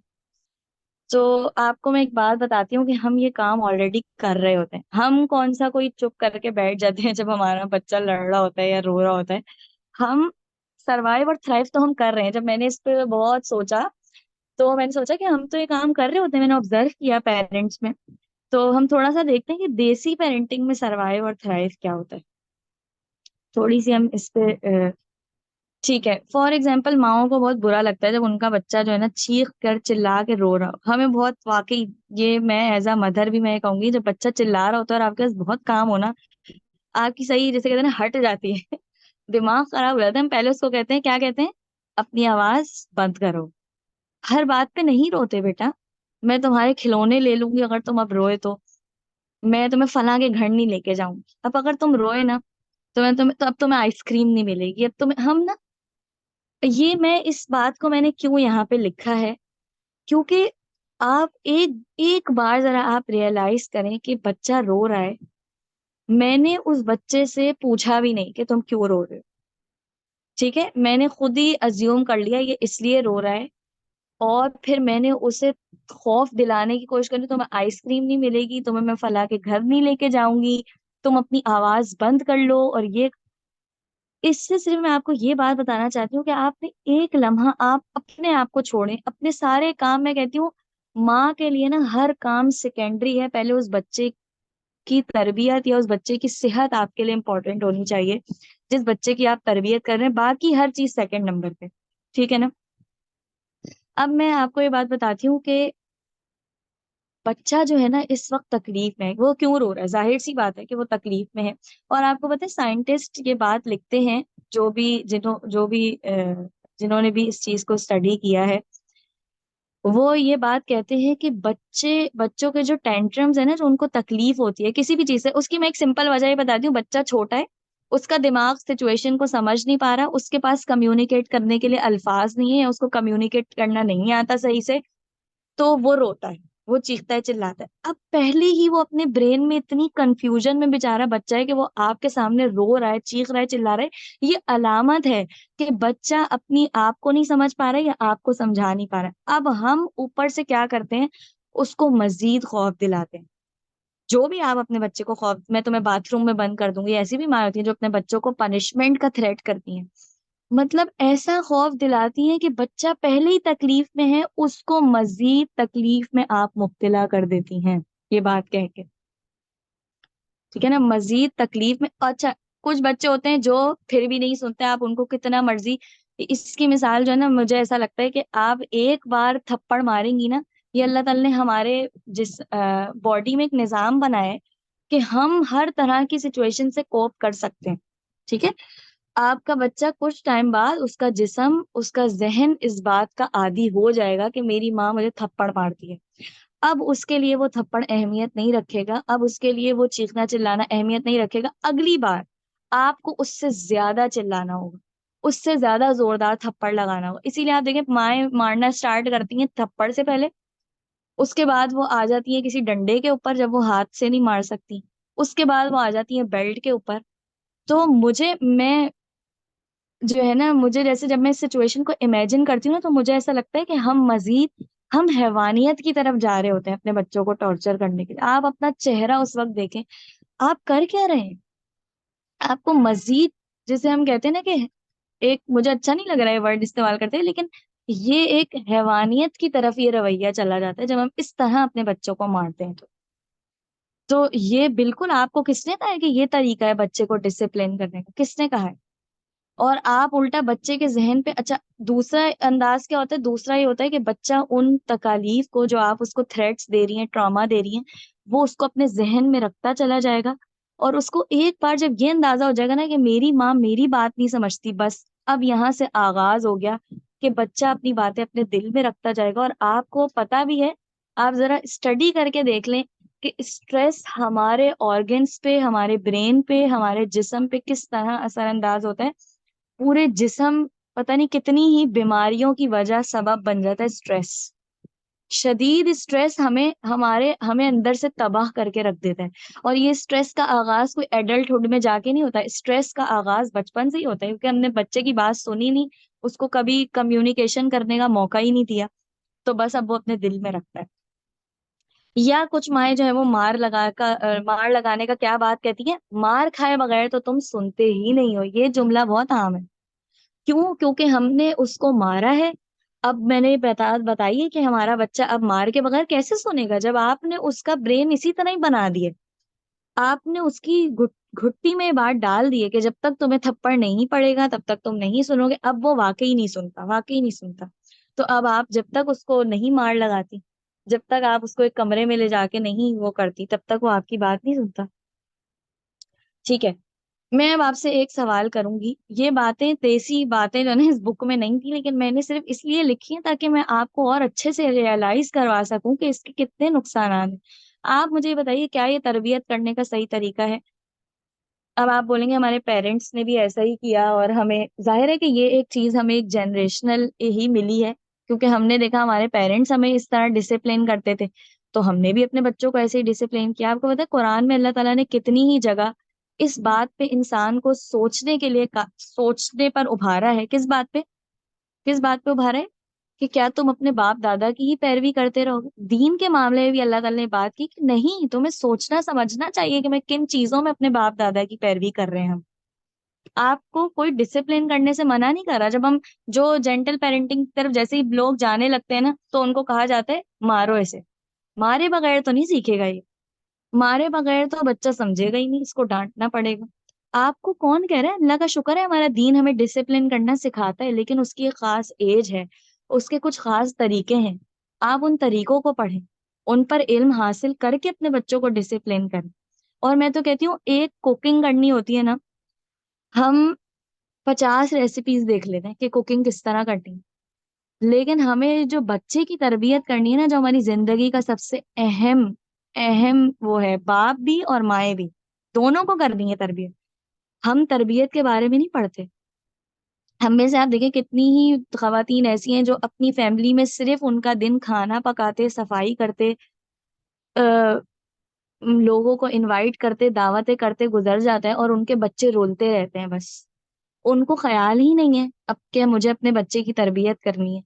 तो आपको मैं एक बात बताती हूँ कि हम ये काम ऑलरेडी कर रहे होते हैं। हम कौन सा कोई चुप करके बैठ जाते हैं जब हमारा बच्चा लड़ रहा होता है या रो रहा होता है। हम सरवाइव और थ्राइव तो हम कर रहे हैं। जब मैंने इस पे बहुत सोचा, तो मैंने सोचा कि हम तो ये काम कर रहे होते हैं, मैंने ऑब्जर्व किया पेरेंट्स में। तो हम थोड़ा सा देखते हैं कि देसी पेरेंटिंग में सरवाइव और थ्राइव क्या होता है। थोड़ी सी हम इस पे ठीक है, फॉर एग्जाम्पल माओ को बहुत बुरा लगता है जब उनका बच्चा जो है ना चीख कर चिल्ला के रो रहा हो। हमें बहुत वाकई, ये मैं एज अ मदर भी मैं कहूंगी, जब बच्चा चिल्ला रहा होता है और आपके पास बहुत काम हो ना, आपकी सही जैसे कहते हैं ना हट जाती है दिमाग खराब हो जाता है। हम पहले उसको कहते हैं, क्या कहते हैं, अपनी आवाज बंद करो। हर बात पे नहीं रोते बेटा, मैं तुम्हारे खिलौने ले लूंगी अगर तुम अब रोए तो, मैं तुम्हें फला के घर नहीं लेके जाऊंगी। अब अगर तुम रोए ना, तो मैं तुम्हें, तो अब तुम्हें आइसक्रीम नहीं मिलेगी, अब तुम्हें हम ना, ये मैं इस बात को मैंने क्यों यहाँ पे लिखा है, क्योंकि आप एक एक बार जरा आप रियलाइज करें कि बच्चा रो रहा है। मैंने उस बच्चे से पूछा भी नहीं कि तुम क्यों रो रहे हो, ठीक है, मैंने खुद ही अज्यूम कर लिया ये इसलिए रो रहा है। और फिर मैंने उसे खौफ दिलाने की कोशिश करी, तुम्हें आइसक्रीम नहीं मिलेगी, तुम्हें मैं फला के घर नहीं लेके जाऊंगी, तुम अपनी आवाज बंद कर लो। और ये, इससे सिर्फ मैं आपको ये बात बताना चाहती हूँ कि आपने एक लम्हा आप अपने आप को छोड़ें, अपने सारे काम, मैं कहती हूँ माँ के लिए ना हर काम सेकेंडरी है, पहले उस बच्चे की तरबियत या उस बच्चे की सेहत आपके लिए इंपॉर्टेंट होनी चाहिए। जिस बच्चे की आप तरबियत कर रहे हैं, बाकी हर चीज सेकंड नंबर पे, ठीक है ना। अब मैं आपको ये बात बताती हूँ कि बच्चा जो है ना इस वक्त तकलीफ में है, वो क्यों रो रहा है, जाहिर सी बात है कि वो तकलीफ में है। और आपको पता है साइंटिस्ट ये बात लिखते हैं, जो भी जिन्होंने भी इस चीज को स्टडी किया है, वो ये बात कहते हैं कि बच्चों के जो टेंट्रम्स है ना, जो उनको तकलीफ होती है किसी भी चीज से, उसकी मैं एक सिंपल वजह ये बताती हूँ, बच्चा छोटा है, उसका दिमाग सिचुएशन को समझ नहीं पा रहा, उसके पास कम्युनिकेट करने के लिए अल्फाज नहीं है, उसको कम्युनिकेट करना नहीं आता सही से, तो वो रोता है, वो चीखता है चिल्लाता है। अब पहले ही वो अपने ब्रेन में इतनी कंफ्यूजन में बेचारा बच्चा है कि वो आपके सामने रो रहा है, चीख रहा है, चिल्ला रहा है, ये अलामत है कि बच्चा अपनी आप को नहीं समझ पा रहा है या आपको समझा नहीं पा रहा है। अब हम ऊपर से क्या करते हैं, उसको मजीद खौफ दिलाते हैं। जो भी आप अपने बच्चे को खौफ, मैं तुम्हें बाथरूम में बंद कर दूंगी, ऐसी भी माँ होती है जो अपने बच्चों को पनिशमेंट का थ्रेट करती हैं, मतलब ऐसा खौफ दिलाती हैं कि बच्चा पहले ही तकलीफ में है, उसको मजीद तकलीफ में आप मुब्तला कर देती हैं ये बात कह के, ठीक है ना, मजीद तकलीफ में। अच्छा, कुछ बच्चे होते हैं जो फिर भी नहीं सुनते, आप उनको कितना मर्जी, इसकी मिसाल जो है ना, मुझे ऐसा लगता है कि आप एक बार थप्पड़ मारेंगी ना, ये अल्लाह ताला ने हमारे जिस बॉडी में एक निजाम बनाया है कि हम हर तरह की सिचुएशन से कोप कर सकते हैं, ठीक है। आपका बच्चा कुछ टाइम बाद, उसका जिस्म, उसका जहन इस बात का आदी हो जाएगा कि मेरी माँ मुझे थप्पड़ मारती है। अब उसके लिए वो थप्पड़ अहमियत नहीं रखेगा, अब उसके लिए वो चीखना चिल्लाना अहमियत नहीं रखेगा। अगली बार आपको उससे ज्यादा चिल्लाना होगा, उससे ज्यादा जोरदार थप्पड़ लगाना होगा। इसीलिए आप देखें, माएं मारना स्टार्ट करती हैं थप्पड़ से पहले, उसके बाद वो आ जाती है किसी डंडे के ऊपर जब वो हाथ से नहीं मार सकती, उसके बाद वो आ जाती है बेल्ट के ऊपर। तो मैं जो है ना, मुझे जैसे जब मैं इस सिचुएशन को इमेजिन करती हूँ ना, तो मुझे ऐसा लगता है कि हम हैवानियत की तरफ जा रहे होते हैं अपने बच्चों को टॉर्चर करने के लिए। आप अपना चेहरा उस वक्त देखें, आप कर क्या रहे हैं, आपको मजीद, जैसे हम कहते हैं ना कि एक, मुझे अच्छा नहीं लग रहा है वर्ड इस्तेमाल करते हैं, लेकिन ये एक हैवानियत की तरफ ये रवैया चला जाता है जब हम इस तरह अपने बच्चों को मारते हैं। तो ये बिल्कुल, आपको किसने कहा है कि ये तरीका है बच्चे को डिसिप्लिन करने का, किसने कहा है। और आप उल्टा बच्चे के जहन पे, अच्छा, दूसरा अंदाज क्या होता है, दूसरा ये होता है कि बच्चा उन तकालीफ को जो आप उसको थ्रेट्स दे रही हैं, ट्रॉमा दे रही हैं, वो उसको अपने जहन में रखता चला जाएगा। और उसको एक बार जब ये अंदाजा हो जाएगा ना कि मेरी माँ मेरी बात नहीं समझती, बस अब यहाँ से आगाज हो गया कि बच्चा अपनी बातें अपने दिल में रखता जाएगा। और आपको पता भी है, आप जरा स्टडी करके देख लें कि स्ट्रेस हमारे ऑर्गन्स पे, हमारे ब्रेन पे, हमारे जिस्म पे किस तरह असरअंदाज होता है। पूरे जिस्म, पता नहीं कितनी ही बीमारियों की वजह सबब बन जाता है स्ट्रेस। शदीद स्ट्रेस हमें अंदर से तबाह करके रख देता है। और ये स्ट्रेस का आगाज कोई एडल्टहुड में जाके नहीं होता, स्ट्रेस का आगाज बचपन से ही होता है, क्योंकि हमने बच्चे की बात सुनी नहीं, उसको कभी कम्युनिकेशन करने का मौका ही नहीं दिया, तो बस अब वो अपने दिल में रखता है। या कुछ माएं जो है वो मार लगाने का क्या बात कहती है, मार खाए बगैर तो तुम सुनते ही नहीं हो, ये जुमला बहुत आम है। क्यों? क्योंकि हमने उसको मारा है। अब मैंने बताइए कि हमारा बच्चा अब मार के बगैर कैसे सुनेगा, जब आपने उसका ब्रेन इसी तरह ही बना दिया, आपने उसकी घुट्टी में ये बात डाल दी है कि जब तक तुम्हें थप्पड़ नहीं पड़ेगा तब तक तुम नहीं सुनोगे, अब वो वाकई नहीं सुनता, वाकई नहीं सुनता। तो अब आप जब तक उसको नहीं मार लगाती, जब तक आप उसको एक कमरे में ले जाके नहीं वो करती, तब तक वो आपकी बात नहीं सुनता। ठीक है। मैं अब आपसे एक सवाल करूंगी। ये बातें, देसी बातें जो है ना, इस बुक में नहीं थी, लेकिन मैंने सिर्फ इसलिए लिखी है ताकि मैं आपको और अच्छे से रियलाइज करवा सकूं कि इसके कितने नुकसान हैं। आप मुझे ये बताइए, क्या ये तरबियत करने का सही तरीका है? अब आप बोलेंगे हमारे पेरेंट्स ने भी ऐसा ही किया, और हमें जाहिर है कि ये एक चीज हमें एक जनरेशनल ही मिली है, क्योंकि हमने देखा हमारे पेरेंट्स हमें इस तरह डिसिप्लिन करते थे, तो हमने भी अपने बच्चों को ऐसे ही डिसिप्लिन किया। आपको पता है कुरान में अल्लाह ताला ने कितनी ही जगह इस बात पे इंसान को सोचने के लिए सोचने पर उभारा है। किस बात पे? किस बात पे उभारा है? कि क्या तुम अपने बाप दादा की ही पैरवी करते रहोगे? दीन के मामले में भी अल्लाह ताला ने बात की कि नहीं, तुम्हें सोचना समझना चाहिए कि मैं किन चीजों में अपने बाप दादा की पैरवी कर रहे हैं हम। आपको कोई डिसिप्लिन करने से मना नहीं कर रहा। जब हम जो जेंटल पेरेंटिंग की तरफ जैसे ही लोग जाने लगते हैं ना, तो उनको कहा जाता है मारो इसे। मारे बगैर तो नहीं सीखेगा ये। मारे बगैर तो बच्चा समझेगा ही नहीं, इसको डांटना पड़ेगा। आपको कौन कह रहा है? अल्लाह का शुक्र है हमारा दीन हमें डिसिप्लिन करना सिखाता है, लेकिन उसकी एक खास एज है, उसके कुछ खास तरीके हैं। आप उन तरीकों को पढ़ें, उन पर इल्म हासिल करके अपने बच्चों को डिसिप्लिन करें। और मैं तो कहती हूँ, एक कुकिंग करनी होती है ना, हम 50 रेसिपीज देख लेते हैं कि कुकिंग किस तरह करनी है, लेकिन हमें जो बच्चे की तरबियत करनी है ना, जो हमारी जिंदगी का सबसे अहम अहम वो है, बाप भी और माए भी, दोनों को करनी है तरबियत। हम तरबियत के बारे में नहीं पढ़ते। हम में से आप देखें कितनी ही खवातीन ऐसी हैं जो अपनी फैमिली में सिर्फ उनका दिन खाना पकाते, सफाई करते, लोगों को इनवाइट करते, दावतें करते गुजर जाता है, और उनके बच्चे रोलते रहते हैं बस। उनको ख्याल ही नहीं है अब के मुझे अपने बच्चे की तरबियत करनी है।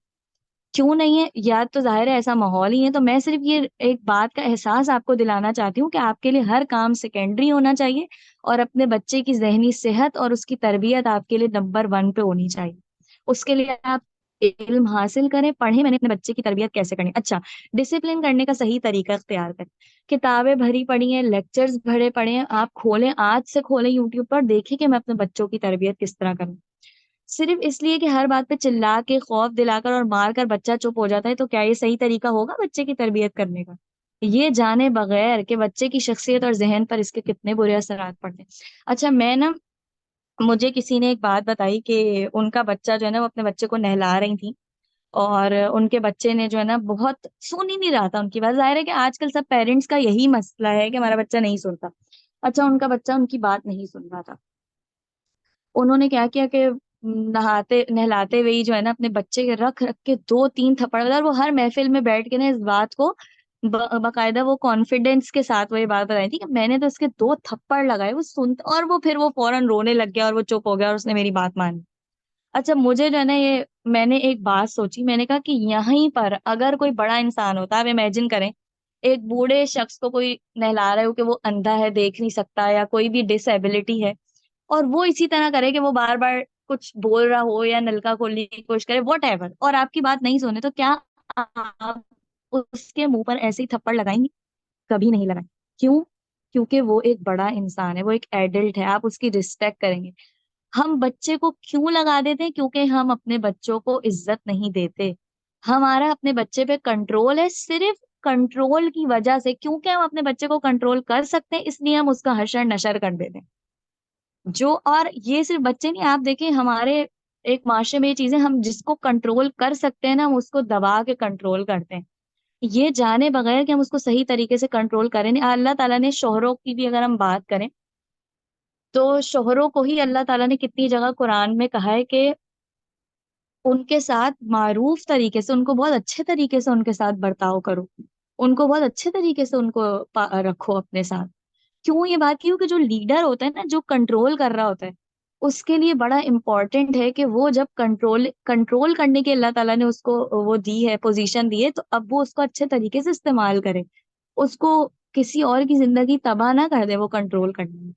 क्यों नहीं है? या तो जाहिर है ऐसा माहौल ही है। तो मैं सिर्फ ये एक बात का एहसास आपको दिलाना चाहती हूँ कि आपके लिए हर काम सेकेंडरी होना चाहिए, और अपने बच्चे की जहनी सेहत और उसकी तरबियत आपके लिए नंबर 1 पे होनी चाहिए। उसके लिए आप इल्म हासिल करें, पढ़ें मैंने अपने बच्चे की तरबियत कैसे करनी। अच्छा, डिसिप्लिन करने का सही तरीका इख्तियार करें। किताबें भरी पड़ी हैं, लेक्चर्स भरे पड़े हैं, आप खोलें, आज से खोलें यूट्यूब पर, देखें कि मैं अपने बच्चों की तरबियत किस तरह करूं। सिर्फ इसलिए कि हर बात पे चिल्ला के खौफ दिलाकर और मार कर बच्चा चुप हो जाता है, तो क्या ये सही तरीका होगा बच्चे की तरबियत करने का? ये जाने बगैर कि बच्चे की शख्सियत और जहन पर इसके कितने बुरे असरात पड़ते हैं। अच्छा, मैं ना, मुझे किसी ने एक बात बताई कि उनका बच्चा जो है ना, वो अपने बच्चे को नहला रही थी, और उनके बच्चे ने जो है ना, बहुत सुन ही नहीं रहा था उनकी बात। जाहिर है कि आजकल सब पेरेंट्स का यही मसला है कि हमारा बच्चा नहीं सुनता। अच्छा, उनका बच्चा उनकी बात नहीं सुन रहा था। उन्होंने क्या किया कि नहाते नहलाते हुए ही जो है ना, अपने बच्चे के रख रख के 2-3 थप्पड़, और वो हर महफिल में बैठ के ना इस बात को बाकायदा वो कॉन्फिडेंस के साथ वो ये बात बताई थी कि मैंने तो इसके 2 थप्पड़ लगाए, वो सुन, और वो फिर वो फौरन रोने लग गया और वो चुप हो गया और उसने मेरी बात मानी। अच्छा, मुझे जो है ना, ये मैंने एक बात सोची, मैंने कहा कि यहीं पर अगर कोई बड़ा इंसान होता, आप इमेजिन करें, एक बूढ़े शख्स को कोई नहला रहे हो कि वो अंधा है, देख नहीं सकता, या कोई भी डिसेबिलिटी है, और वो इसी तरह करे कि वो बार बार कुछ बोल रहा हो या नलका खोलने की कोशिश करे, वॉट एवर, और आपकी बात नहीं सुने, तो क्या आप उसके मुंह पर ऐसे ही थप्पड़ लगाएंगे? कभी नहीं लगाएंगे। क्यों? क्योंकि वो एक बड़ा इंसान है, वो एक एडल्ट है, आप उसकी रिस्पेक्ट करेंगे। हम बच्चे को क्यों लगा देते हैं? क्योंकि हम अपने बच्चों को इज्जत नहीं देते। हमारा अपने बच्चे पे कंट्रोल है, सिर्फ कंट्रोल की वजह से, क्योंकि हम अपने बच्चे को कंट्रोल कर सकते हैं, इसलिए हम उसका हशर नशर कर देते हैं। जो, और ये सिर्फ बच्चे नहीं, आप देखें हमारे एक माशरे में ये चीजें, हम जिसको कंट्रोल कर सकते हैं ना, हम उसको दबा के कंट्रोल करते हैं, ये जाने बगैर कि हम उसको सही तरीके से कंट्रोल करें नहीं। अल्लाह ताला ने शोहरों की भी अगर हम बात करें, तो शोहरों को ही अल्लाह ताला ने कितनी जगह कुरान में कहा है कि उनके साथ मारूफ तरीके से, उनको बहुत अच्छे तरीके से उनके साथ बर्ताव करो, उनको बहुत अच्छे तरीके से उनको रखो अपने साथ। क्यों ये बात की? क्योंकि जो लीडर होता है ना, जो कंट्रोल कर रहा होता है, उसके लिए बड़ा इंपॉर्टेंट है कि वो जब कंट्रोल कंट्रोल करने की अल्लाह ताला ने उसको वो दी है, पोजीशन दी है, तो अब वो उसको अच्छे तरीके से इस्तेमाल करे, उसको किसी और की जिंदगी तबाह ना कर दे वो कंट्रोल करने में।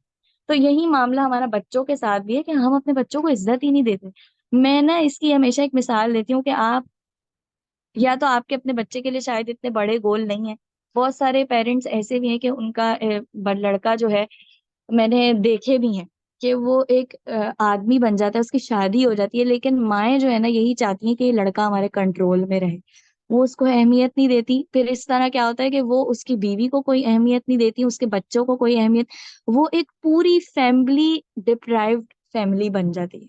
तो यही मामला हमारा बच्चों के साथ भी है कि हम अपने बच्चों को इज्जत ही नहीं देते। मैं ना इसकी हमेशा एक मिसाल देती हूँ कि आप, या तो आपके अपने बच्चे के लिए शायद इतने बड़े गोल नहीं है, बहुत सारे पेरेंट्स ऐसे भी हैं कि उनका लड़का जो है मैंने देखे भी हैं कि वो एक आदमी बन जाता है, उसकी शादी हो जाती है, लेकिन माएँ जो है ना यही चाहती हैं कि ये लड़का हमारे कंट्रोल में रहे। वो उसको अहमियत नहीं देती। फिर इस तरह क्या होता है कि वो उसकी बीवी को कोई अहमियत नहीं देती, उसके बच्चों को कोई अहमियत। वो एक पूरी फैमिली डिप्राइव्ड फैमिली बन जाती है।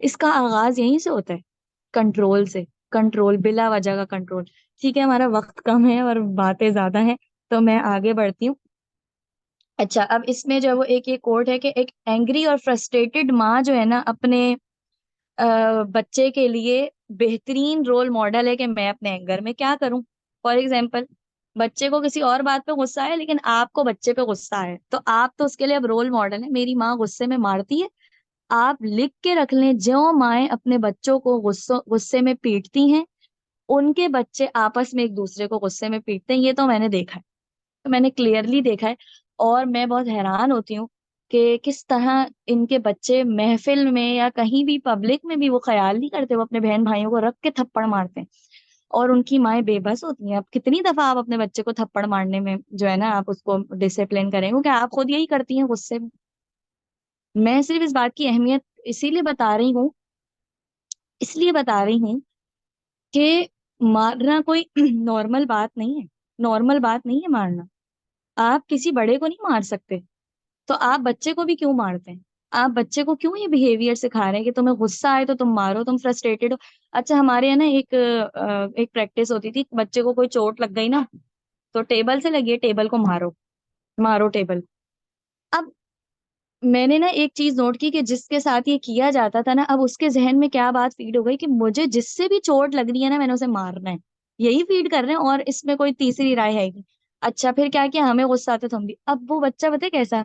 इसका आगाज यहीं से होता है, कंट्रोल से। कंट्रोल, बिला वजह का कंट्रोल। ठीक है, हमारा वक्त कम है और बातें ज्यादा हैं, तो मैं आगे बढ़ती हूँ। अच्छा, अब इसमें जो है वो एक ये कोट है कि एक एंग्री और फ्रस्ट्रेटेड माँ जो है ना अपने बच्चे के लिए बेहतरीन रोल मॉडल है कि मैं अपने एंगर में क्या करूं। फॉर एग्जाम्पल, बच्चे को किसी और बात पे गुस्सा है, लेकिन आपको बच्चे पे गुस्सा है, तो आप तो उसके लिए अब रोल मॉडल है। मेरी माँ गुस्से में मारती है, आप लिख के रख लें, जो माएं अपने बच्चों को गुस्से में पीटती हैं, उनके बच्चे आपस में एक दूसरे को गुस्से में पीटते हैं। ये तो मैंने देखा है, तो मैंने क्लियरली देखा है। और मैं बहुत हैरान होती हूँ कि किस तरह इनके बच्चे महफिल में या कहीं भी पब्लिक में भी वो ख्याल नहीं करते, वो अपने बहन भाइयों को रख के थप्पड़ मारते हैं, और उनकी माएं बेबस होती हैं। अब कितनी दफा आप अपने बच्चे को थप्पड़ मारने में जो है ना आप उसको डिसिप्लिन करेंगे, क्योंकि आप खुद यही करती हैं गुस्से में। मैं सिर्फ इस बात की अहमियत इसीलिए बता रही हूँ, इसलिए बता रही हूँ कि मारना कोई नॉर्मल बात नहीं है। नॉर्मल बात नहीं है मारना। आप किसी बड़े को नहीं मार सकते, तो आप बच्चे को भी क्यों मारते हैं? आप बच्चे को क्यों ये बिहेवियर सिखा रहे हैं कि तुम्हें गुस्सा आए तो तुम मारो, तुम फ्रस्ट्रेटेड हो। अच्छा, हमारे यहाँ ना एक प्रैक्टिस होती थी, बच्चे को कोई चोट लग गई ना, तो टेबल से लगी है, टेबल को मारो, मारो टेबल। अब मैंने ना एक चीज नोट की कि जिसके साथ ये किया जाता था ना, अब उसके जहन में क्या बात फीड हो गई कि मुझे जिससे भी चोट लग रही है ना, मैंने उसे मारना है। यही फीड कर रहे हैं, और इसमें कोई तीसरी राय है कि अच्छा फिर क्या किया, हमें गुस्सा आता है तो हम भी। अब वो बच्चा पता है कैसा,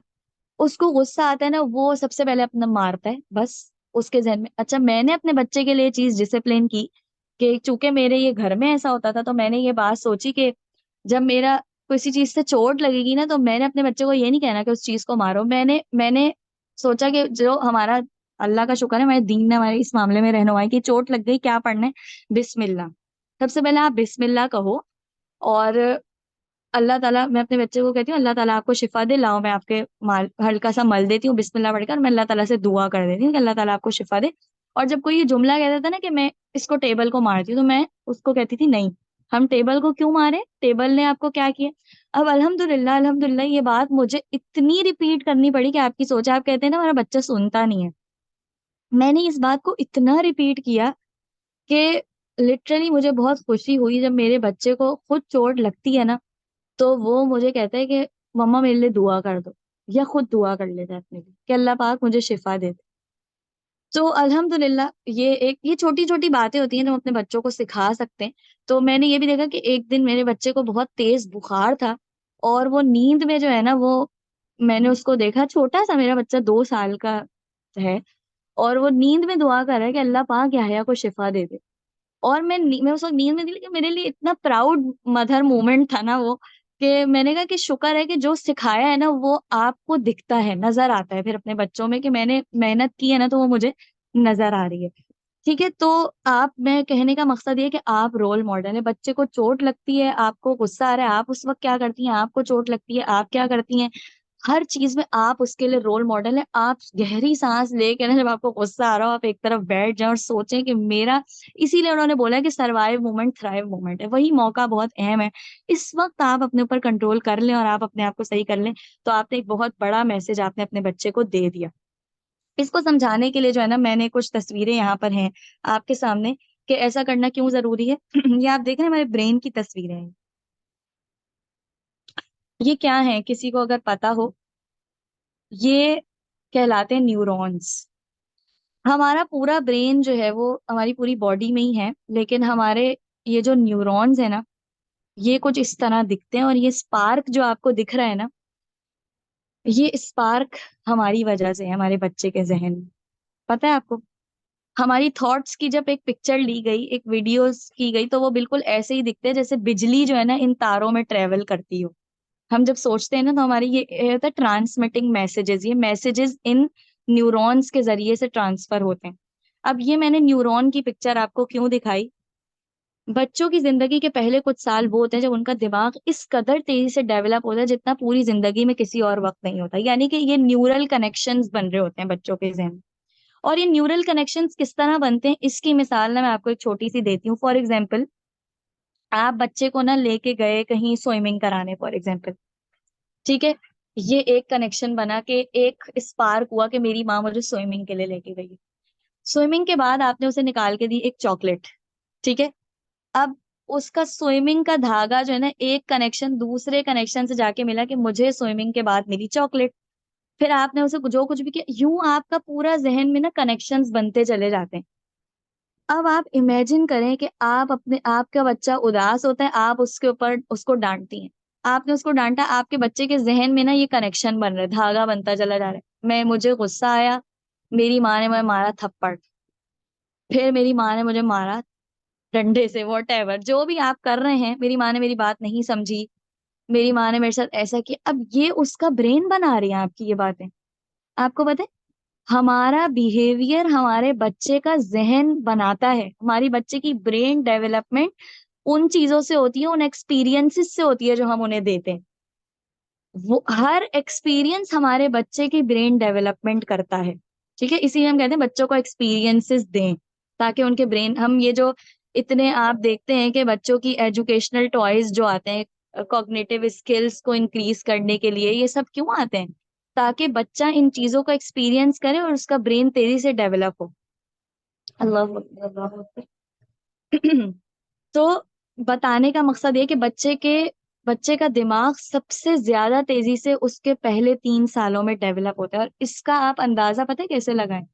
उसको गुस्सा आता है ना, वो सबसे पहले अपना मारता है, बस उसके जहन में। अच्छा, मैंने अपने बच्चे के लिए चीज डिसिप्लिन की कि चूंकि मेरे ये घर में ऐसा होता था, तो मैंने ये बात सोची कि जब मेरा किसी चीज से चोट लगेगी ना, तो मैंने अपने बच्चे को ये नहीं कहना कि उस चीज को मारो। मैंने सोचा कि जो हमारा, अल्लाह का शुक्र है, हमारे दीन ने हमारे इस मामले में रहनुमाई की, चोट लग गई क्या पढ़ना है, बिस्मिल्लाह। सबसे पहले आप बिस्मिल्लाह कहो, और अल्लाह ताला, मैं अपने बच्चे को कहती हूँ अल्लाह ताला आपको शिफा दे, लाओ मैं आपके माल हल्का सा मल देती हूँ बिस्मिल्लाह पढ़कर, मैं अल्लाह ताला से दुआ कर देती हूँ कि अल्लाह ताला आपको शिफा दे। और जब कोई ये जुमला कहता था ना कि मैं इसको टेबल को मारती हूँ, तो मैं उसको कहती थी नहीं, हम टेबल को क्यों मारे, टेबल ने आपको क्या किया। अब अल्हम्दुलिल्लाह अल्हम्दुलिल्लाह ये बात मुझे इतनी रिपीट करनी पड़ी कि आपकी सोच, आप कहते हैं ना हमारा बच्चा सुनता नहीं है, मैंने इस बात को इतना रिपीट किया कि लिटरली मुझे बहुत खुशी हुई जब मेरे बच्चे को खुद चोट लगती है ना, तो वो मुझे कहता है कि मम्मा मेरे लिए दुआ कर दो, या खुद दुआ कर लेता है अपने लिए कि अल्लाह पाक मुझे शिफा दे दे। तो अल्हम्दुलिल्लाह ये छोटी छोटी बातें होती हैं जो हम अपने बच्चों को सिखा सकते हैं। तो मैंने ये भी देखा कि एक दिन मेरे बच्चे को बहुत तेज बुखार था, और वो नींद में जो है ना वो, मैंने उसको देखा, छोटा सा मेरा बच्चा 2 साल का है, और वो नींद में दुआ कर रहा है कि अल्लाह पाक याह्या को शिफा दे दे। और मैं उस वक्त नींद में थी, लेकिन मेरे लिए इतना प्राउड मदर मोमेंट था ना वो, कि मैंने कहा कि शुक्र है कि जो सिखाया है ना वो आपको दिखता है, नजर आता है फिर अपने बच्चों में कि मैंने मेहनत की है ना, तो वो मुझे नजर आ रही है। ठीक है, तो आप, मैं कहने का मकसद ये है कि आप रोल मॉडल है। बच्चे को चोट लगती है, आपको गुस्सा आ रहा है, आप उस वक्त क्या करती हैं, आपको चोट लगती है आप क्या करती हैं, हर चीज में आप उसके लिए रोल मॉडल है। आप गहरी सांस लेके ना, जब आपको गुस्सा आ रहा हो, आप एक तरफ बैठ जाएं और सोचें कि मेरा, इसीलिए उन्होंने बोला है कि सर्वाइव मोमेंट थ्राइव मोमेंट है, वही मौका बहुत अहम है। इस वक्त आप अपने ऊपर कंट्रोल कर लें और आप अपने आप को सही कर लें, तो आपने एक बहुत बड़ा मैसेज आपने अपने बच्चे को दे दिया। इसको समझाने के लिए जो है ना, मैंने कुछ तस्वीरें यहाँ पर हैं आपके सामने कि ऐसा करना क्यों जरूरी है। ये आप देख रहे हैं, हमारे ब्रेन की तस्वीरें हैं। ये क्या है, किसी को अगर पता हो, ये कहलाते हैं न्यूरॉन्स। हमारा पूरा ब्रेन जो है वो हमारी पूरी बॉडी में ही है, लेकिन हमारे ये जो न्यूरॉन्स है ना, ये कुछ इस तरह दिखते हैं, और ये स्पार्क जो आपको दिख रहा है ना, ये स्पार्क हमारी वजह से है, हमारे बच्चे के जहन में। पता है आपको, हमारी थॉट्स की जब एक पिक्चर ली गई, एक वीडियोस की गई, तो वो बिल्कुल ऐसे ही दिखते हैं जैसे बिजली जो है ना इन तारों में ट्रेवल करती हो। हम जब सोचते हैं ना, तो हमारी ये होता है ट्रांसमिटिंग मैसेजेस, ये मैसेजेस इन न्यूरॉन्स के जरिए से ट्रांसफर होते हैं। अब ये मैंने न्यूरॉन की पिक्चर आपको क्यों दिखाई, बच्चों की जिंदगी के पहले कुछ साल वो होते हैं जब उनका दिमाग इस कदर तेजी से डेवलप होता है जितना पूरी जिंदगी में किसी और वक्त नहीं होता। यानी कि ये न्यूरल कनेक्शंस बन रहे होते हैं बच्चों के जहन में। और ये न्यूरल कनेक्शंस किस तरह बनते हैं इसकी मिसाल ना मैं आपको एक छोटी सी देती हूँ। फॉर एग्जाम्पल, आप बच्चे को ना लेके गए कहीं स्विमिंग कराने, फॉर एग्जाम्पल, ठीक है। ये एक कनेक्शन बना के एक स्पार्क हुआ कि मेरी माँ मुझे स्विमिंग के लिए लेके गई। स्विमिंग के बाद आपने उसे निकाल के दी एक चॉकलेट, ठीक है। अब उसका स्विमिंग का धागा जो है ना, एक कनेक्शन दूसरे कनेक्शन से जाके मिला कि मुझे स्विमिंग के बाद मिली चॉकलेट। फिर आपने उसे जो कुछ भी किया, यूं आपका पूरा जहन में ना कनेक्शंस बनते चले जाते हैं। अब आप इमेजिन करें कि आप अपने आपका बच्चा उदास होता है, आप उसके ऊपर उसको डांटती हैं। आपने उसको डांटा, आपके बच्चे के जहन में ना ये कनेक्शन बन रहा है, धागा बनता चला जा रहा है। मैं मुझे गुस्सा आया, मेरी माँ ने मुझे मारा थप्पड़, फिर मेरी माँ ने मुझे मारा डंडे से, वॉट एवर जो भी आप कर रहे हैं, मेरी माँ ने मेरी बात नहीं समझी, मेरी माँ ने मेरे साथ ऐसा किया। अब ये उसका ब्रेन बना रही है आपकी ये बातें। आपको पता है, हमारा बिहेवियर हमारे बच्चे का जहन बनाता है। हमारी बच्चे की ब्रेन डेवलपमेंट उन चीजों से होती है, उन एक्सपीरियंसेस से होती है जो हम उन्हें देते हैं। वो हर एक्सपीरियंस हमारे बच्चे की ब्रेन डेवलपमेंट करता है। ठीक है, इसीलिए हम कहते हैं बच्चों को एक्सपीरियंसेस दें ताकि उनके ब्रेन, हम ये जो इतने आप देखते हैं कि बच्चों की एजुकेशनल टॉयज जो आते हैं कॉग्निटिव स्किल्स को इंक्रीज करने के लिए, ये सब क्यों आते हैं? ताकि बच्चा इन चीजों को एक्सपीरियंस करे और उसका ब्रेन तेजी से डेवलप हो। अल्लाह अकबर, अल्लाह अकबर। तो बताने का मकसद ये कि बच्चे का दिमाग सबसे ज्यादा तेजी से उसके पहले 3 सालों में डेवलप होता है। और इसका आप अंदाजा पता है कैसे लगाएं?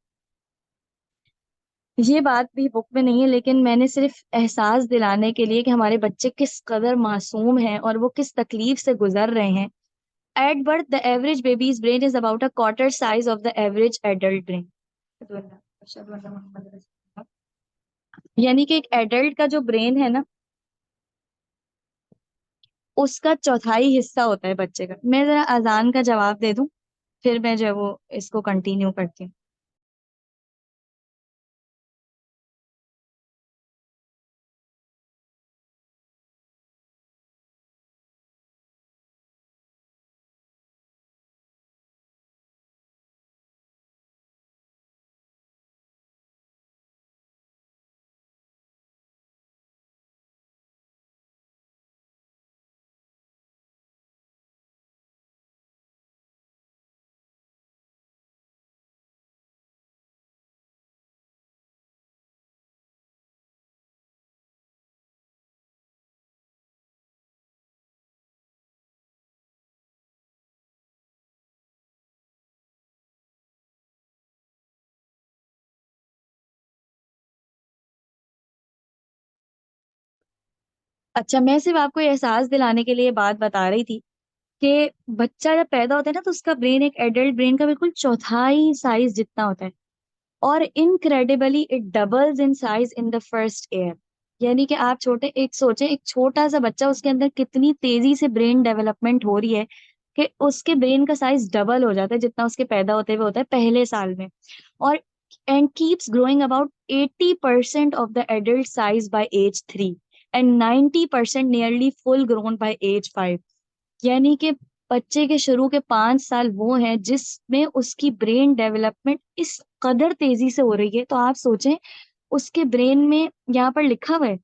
ये बात भी बुक में नहीं है, लेकिन मैंने सिर्फ एहसास दिलाने के लिए कि हमारे बच्चे किस कदर मासूम हैं और वो किस तकलीफ से गुजर रहे हैं। At birth the average babies brain is about a quarter size of the average adult brain. यानी कि एक एडल्ट का जो ब्रेन है ना, उसका चौथाई हिस्सा होता है बच्चे का। मैं जरा अजान का जवाब दे दूं, फिर मैं जो है वो इसको कंटिन्यू करती हूँ। अच्छा, मैं सिर्फ आपको ये एहसास दिलाने के लिए ये बात बता रही थी कि बच्चा जब पैदा होता है ना, तो उसका ब्रेन एक एडल्ट ब्रेन का बिल्कुल चौथाई साइज जितना होता है। और incredibly it doubles in size in the first year. यानी कि आप एक सोचे, एक छोटा सा बच्चा, उसके अंदर कितनी तेजी से ब्रेन डेवलपमेंट हो रही है कि उसके ब्रेन का साइज डबल हो जाता है जितना उसके पैदा होते हुए होता है पहले साल में। और and keeps growing about 80% of the adult size by age 3 and 90% nearly full grown by age 5। यानी कि बच्चे के शुरू के 5 साल वो हैं जिसमें उसकी ब्रेन डेवलपमेंट इस कदर तेजी से हो रही है। तो आप सोचें, उसके ब्रेन में यहाँ पर लिखा हुआ है,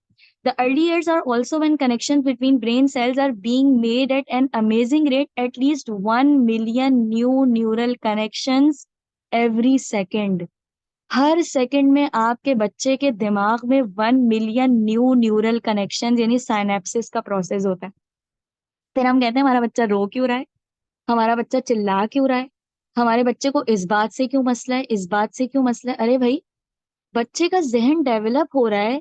the early years are also when connections between brain cells are being made at an amazing rate, at least 1 million new neural connections every second। Her second में आपके बच्चे के दिमाग में 1 मिलियन न्यू न्यूरल कनेक्शन यानी synapsis का process होता है। फिर हम कहते हैं हमारा बच्चा रो क्यों रहा है, हमारा बच्चा चिल्ला क्यों रहा है, हमारे बच्चे को इस बात से क्यों मसला है, इस बात से क्यों मसला है। अरे भाई, बच्चे का जहन डेवलप हो रहा है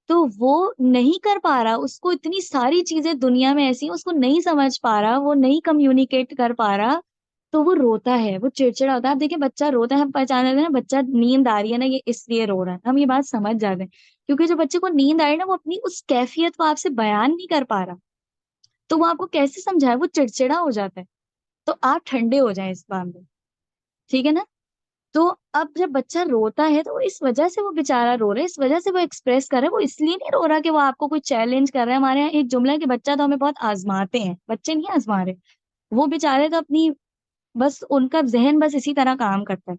तो वो नहीं कर पा रहा, उसको इतनी सारी चीजें दुनिया में ऐसी हैं, उसको नहीं समझ पा रहा, वो नहीं कम्युनिकेट कर पा रहा, तो वो रोता है, वो चिड़चिड़ा होता है। आप देखिए बच्चा रोता है, हम पहचान लेते हैं ना बच्चा नींद आ रही है ना, ये इसलिए रो रहा है, हम ये बात समझ जाते हैं। क्योंकि जो बच्चे को नींद आ रही है ना, वो अपनी उस कैफियत को आपसे बयान नहीं कर पा रहा, तो वो आपको कैसे समझाए, वो चिड़चिड़ा हो जाता है। तो आप ठंडे हो जाएं इस मामले में, ठीक है ना। तो अब जब बच्चा रोता है तो इस वजह से वो बेचारा रो रहा है, इस वजह से वो एक्सप्रेस कर रहा है, वो इसलिए नहीं रो रहा कि वो आपको कोई चैलेंज कर रहा है। हमारे यहाँ एक जुमला है कि बच्चा तो हमें बहुत आज़माते हैं, बच्चे नहीं आज़मा रहे। वो बेचारे तो अपनी बस उनका ज़हन बस इसी तरह काम करता है।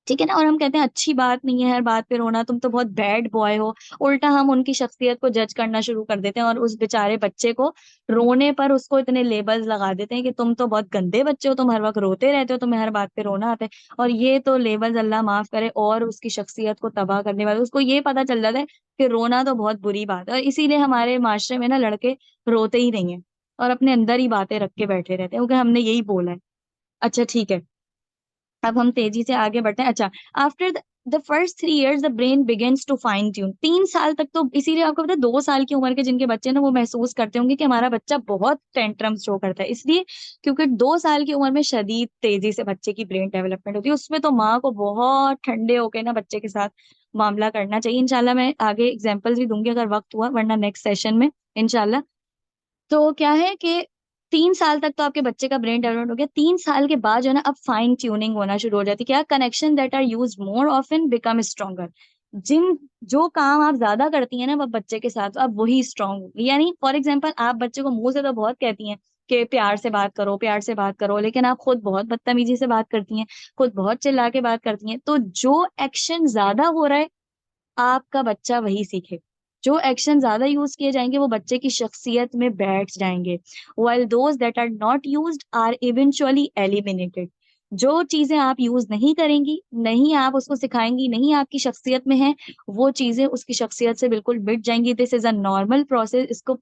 ठीक है ना? और हम कहते हैं अच्छी बात नहीं है हर बात पे रोना, तुम तो बहुत बैड बॉय हो। उल्टा हम उनकी शख्सियत को जज करना शुरू कर देते हैं और उस बेचारे बच्चे को रोने पर उसको इतने लेबल्स लगा देते हैं कि तुम तो बहुत गंदे बच्चे हो, तुम हर वक़्त रोते रहते हो, तुम्हें हर बात पे रोना आता है। और ये तो लेबल्स अल्लाह माफ़ करे और उसकी शख्सियत को तबाह करने वाले, उसको ये पता चल जाता है कि रोना तो बहुत बुरी बात है और इसीलिए हमारे माशरे में ना लड़के रोते ही नहीं हैं और अपने अंदर ही बातें रख के बैठे रहते हैं क्योंकि हमने यही बोला है। अच्छा ठीक है। अब हम तेजी से आगे बढ़ते हैं। अच्छा, after the first 3 years the brain begins to fine tune. 3 साल तक तो इसीलिए आपको पता है 2 साल की उम्र के जिनके बच्चे हैं ना वो महसूस करते होंगे कि हमारा बच्चा बहुत टेंट्रम्स शो करता है। इसलिए क्योंकि 2 साल की उम्र में शदीद तेज़ी से बच्चे की ब्रेन डेवलपमेंट होती है। उसमें तो माँ को बहुत ठंडे होके ना बच्चे के साथ मामला करना चाहिए। इंशाल्लाह मैं आगे एग्ज़ाम्पल्स भी दूँगी अगर वक़्त हुआ, वरना नेक्स्ट सेशन में इंशाल्लाह। तो क्या है कि 3 साल तक तो आपके बच्चे का ब्रेन डेवलपमेंट हो गया, 3 साल के बाद जो है ना अब फाइन ट्यूनिंग होना शुरू हो जाती है। क्या connection that are used more often become stronger. जिन जो काम आप ज़्यादा करती हैं ना अब बच्चे के साथ, तो अब वही स्ट्रॉन्ग होगी। यानी फॉर एग्ज़ाम्पल आप बच्चे को मुँह से तो बहुत कहती हैं कि प्यार से बात करो, लेकिन आप खुद बहुत बदतमीज़ी से बात करती हैं, खुद बहुत चिल्ला के बात करती हैं। तो जो एक्शन ज़्यादा हो रहा है आपका बच्चा वही सीखेगा। जो एक्शन ज़्यादा यूज़ किए जाएँगे, वो बच्चे की शख्सियत में बैठ जाएँगे। While those that are not used are eventually eliminated. जो चीज़ें आप यूज़ नहीं करेंगी, नहीं आप उसको सिखाएँगी, नहीं आपकी शख्सियत में हैं, वो चीज़ें उसकी शख्सियत से बिल्कुल मिट जाएँगी। This is a normal process. इसको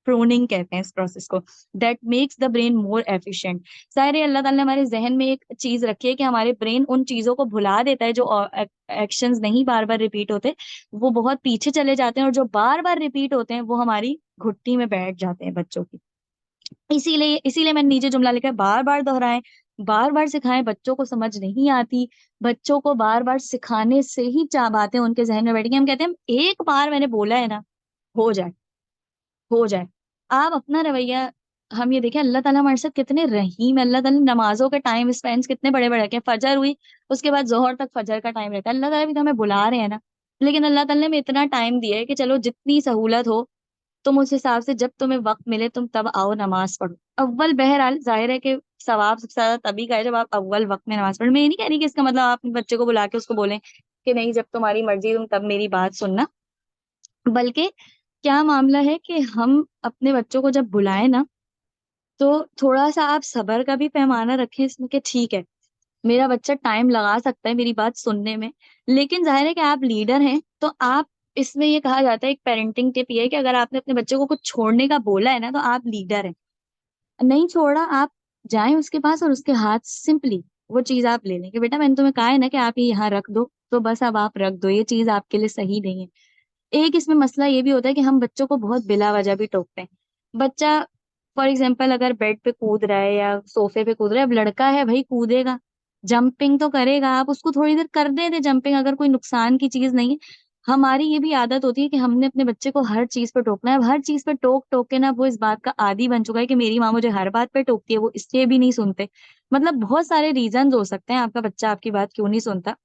प्रूनिंग कहते हैं इस प्रोसेस को, that makes the brain more efficient. ज़ाहिर है अल्लाह ताला ने हमारे ज़हन में एक चीज़ रखी है कि हमारे ब्रेन उन चीज़ों को भुला देता है जो एक्शंस नहीं बार-बार रिपीट होते, वो बहुत पीछे चले जाते हैं और जो बार-बार रिपीट होते हैं, वो हमारी घुट्टी में बैठ जाते हैं बच्चों की। इसीलिए इसीलिए मैंने नीचे जुमला लिखा है बार-बार दोहराएँ, बार-बार सिखाएँ, बच्चों को समझ नहीं आती, बच्चों को बार-बार सिखाने से ही चा बातें उनके ज़हन में बैठेंगी। हम कहते हैं एक बार मैंने बोला है ना, हो जाए। हो जाए। आप अपना रवैया हम ये देखें अल्लाह ताला हमारे साथ कितने रहीम है, अल्लाह ताला ने नमाज़ों के टाइम स्पेंड्स कितने बड़े-बड़े रखे हैं। फ़जर हुई, उसके बाद ज़ोहर तक फ़जर का टाइम रहता है। अल्लाह ताला भी तो हमें बुला रहे हैं ना। लेकिन अल्लाह ताला ने हमें इतना टाइम दिया है कि चलो जितनी सहूलत हो, तुम उस हिसाब से जब तुम्हें वक़्त मिले तुम तब आओ नमाज़ पढ़ो। अव्वल बहरहाल ज़ाहिर है कि सवाब सबसे ज़्यादा तभी का है जब आप अव्वल वक़्त में नमाज़ पढ़ो। मैं ये नहीं कह रही कि इसका मतलब आप अपने बच्चे को बुला के उसको बोलें कि नहीं जब तुम्हारी मर्ज़ी तुम तब मेरी बात सुनना। बल्कि क्या मामला है कि हम अपने बच्चों को जब बुलाएँ ना, तो थोड़ा-सा आप सब्र का भी पैमाना रखें इसमें कि ठीक है, मेरा बच्चा टाइम लगा सकता है मेरी बात सुनने में, लेकिन ज़ाहिर है कि आप लीडर हैं, तो आप इसमें ये कहा जाता है एक पैरेंटिंग टिप ये है कि अगर आपने अपने बच्चे को कुछ छोड़ने का बोला है ना, तो आप लीडर हैं। नहीं छोड़ा, आप जाएँ उसके पास और उसके हाथ सिंपली वो चीज़ आप ले लें कि बेटा मैंने तुम्हें कहा है ना कि आप ये यहाँ रख दो, तो बस अब आप रख दो, ये चीज़ आपके लिए सही नहीं है। एक इसमें मसला ये भी होता है कि हम बच्चों को बहुत बिला वजह भी टोकते हैं। बच्चा फॉर एग्ज़ाम्पल अगर बेड पे कूद रहा है या सोफ़े पे कूद रहा है, अब लड़का है भई कूदेगा, जंपिंग तो करेगा, आप उसको थोड़ी देर करने दें जंपिंग अगर कोई नुकसान की चीज़ नहीं है। हमारी ये भी आदत होती है कि हमने अपने बच्चे को हर चीज़ पे टोकना है। अब हर चीज़ पे टोक-टोक के ना वो इस बात का आदी बन चुका है कि मेरी माँ मुझे हर बात पे टोकती है, वो इसलिए भी नहीं सुनते। मतलब बहुत सारे रीज़न्स हो सकते हैं आपका बच्चा आपकी बात क्यों नहीं सुनता।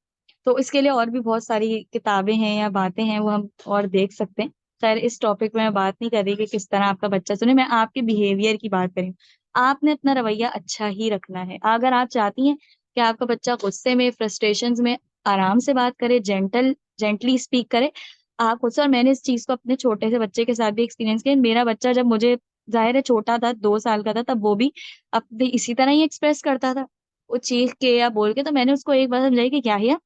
तो इसके लिए और भी बहुत सारी किताबें हैं या बातें हैं वो हम और देख सकते हैं। ख़ैर इस टॉपिक में मैं बात नहीं कर रही कि किस तरह आपका बच्चा सुने, मैं आपके बिहेवियर की बात कर रही हूँ। आपने अपना रवैया अच्छा ही रखना है। अगर आप चाहती हैं कि आपका बच्चा गुस्से में, फ्रस्ट्रेशंस में आराम से बात करे, जेंटली स्पीक करे, आप खुद से और मैंने इस चीज़ को अपने छोटे से बच्चे के साथ भी एक्सपीरियंस किया। मेरा बच्चा जब मुझे ज़ाहिर है छोटा था, 2 साल का था, तब वो भी अपने इसी तरह ही एक्सप्रेस करता था। वो चीख के या बोल के, तो मैंने उसको एक बात समझाई कि, "क्या हिया?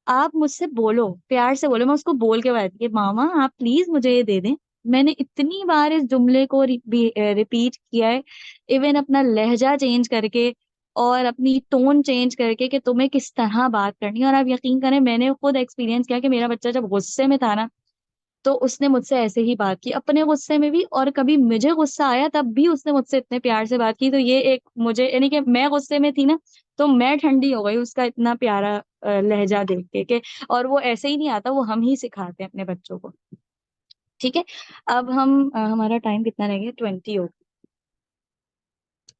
आप मुझसे बोलो, प्यार से बोलो।" मैं उसको बोल के बताती कि मामा आप प्लीज़ मुझे ये दे दें। मैंने इतनी बार इस जुमले को रिपीट किया है, इवन अपना लहज़ा चेंज करके और अपनी टोन चेंज करके कि तुम्हें किस तरह बात करनी है और आप यकीन करें मैंने खुद एक्सपीरियंस किया कि मेरा बच्चा जब गुस्से में था ना, तो उसने मुझसे ऐसे ही बात की, अपने गुस्से में भी और कभी मुझे गुस्सा आया तब भी उसने मुझसे इतने प्यार से बात की। तो ये एक मुझे यानी कि मैं गुस्से में थी ना, तो मैं ठंडी हो गई उसका इतना प्यारा लहज़ा देख के और वो ऐसे ही नहीं आता, वो हम ही सिखाते हैं अपने बच्चों को। ठीक है? अब हम हमारा टाइम कितना रह गया? 20 हो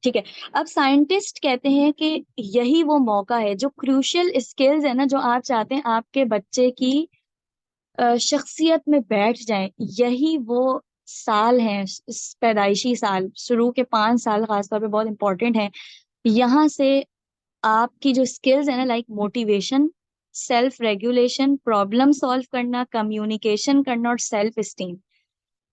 ठीक है। अब साइंटिस्ट कहते हैं कि यही वो मौका है, जो क्रूशियल स्किल्स है ना, जो आप चाहते हैं आपके बच्चे की शख्सियत में बैठ जाए, यही वो साल है, पैदाइशी साल, शुरू के 5 साल खासतौर पे बहुत इंपॉर्टेंट है। यहाँ से आपकी जो स्किल्स है ना, like motivation, self regulation, problem solve करना, कम्युनिकेशन करना और सेल्फ स्टीम,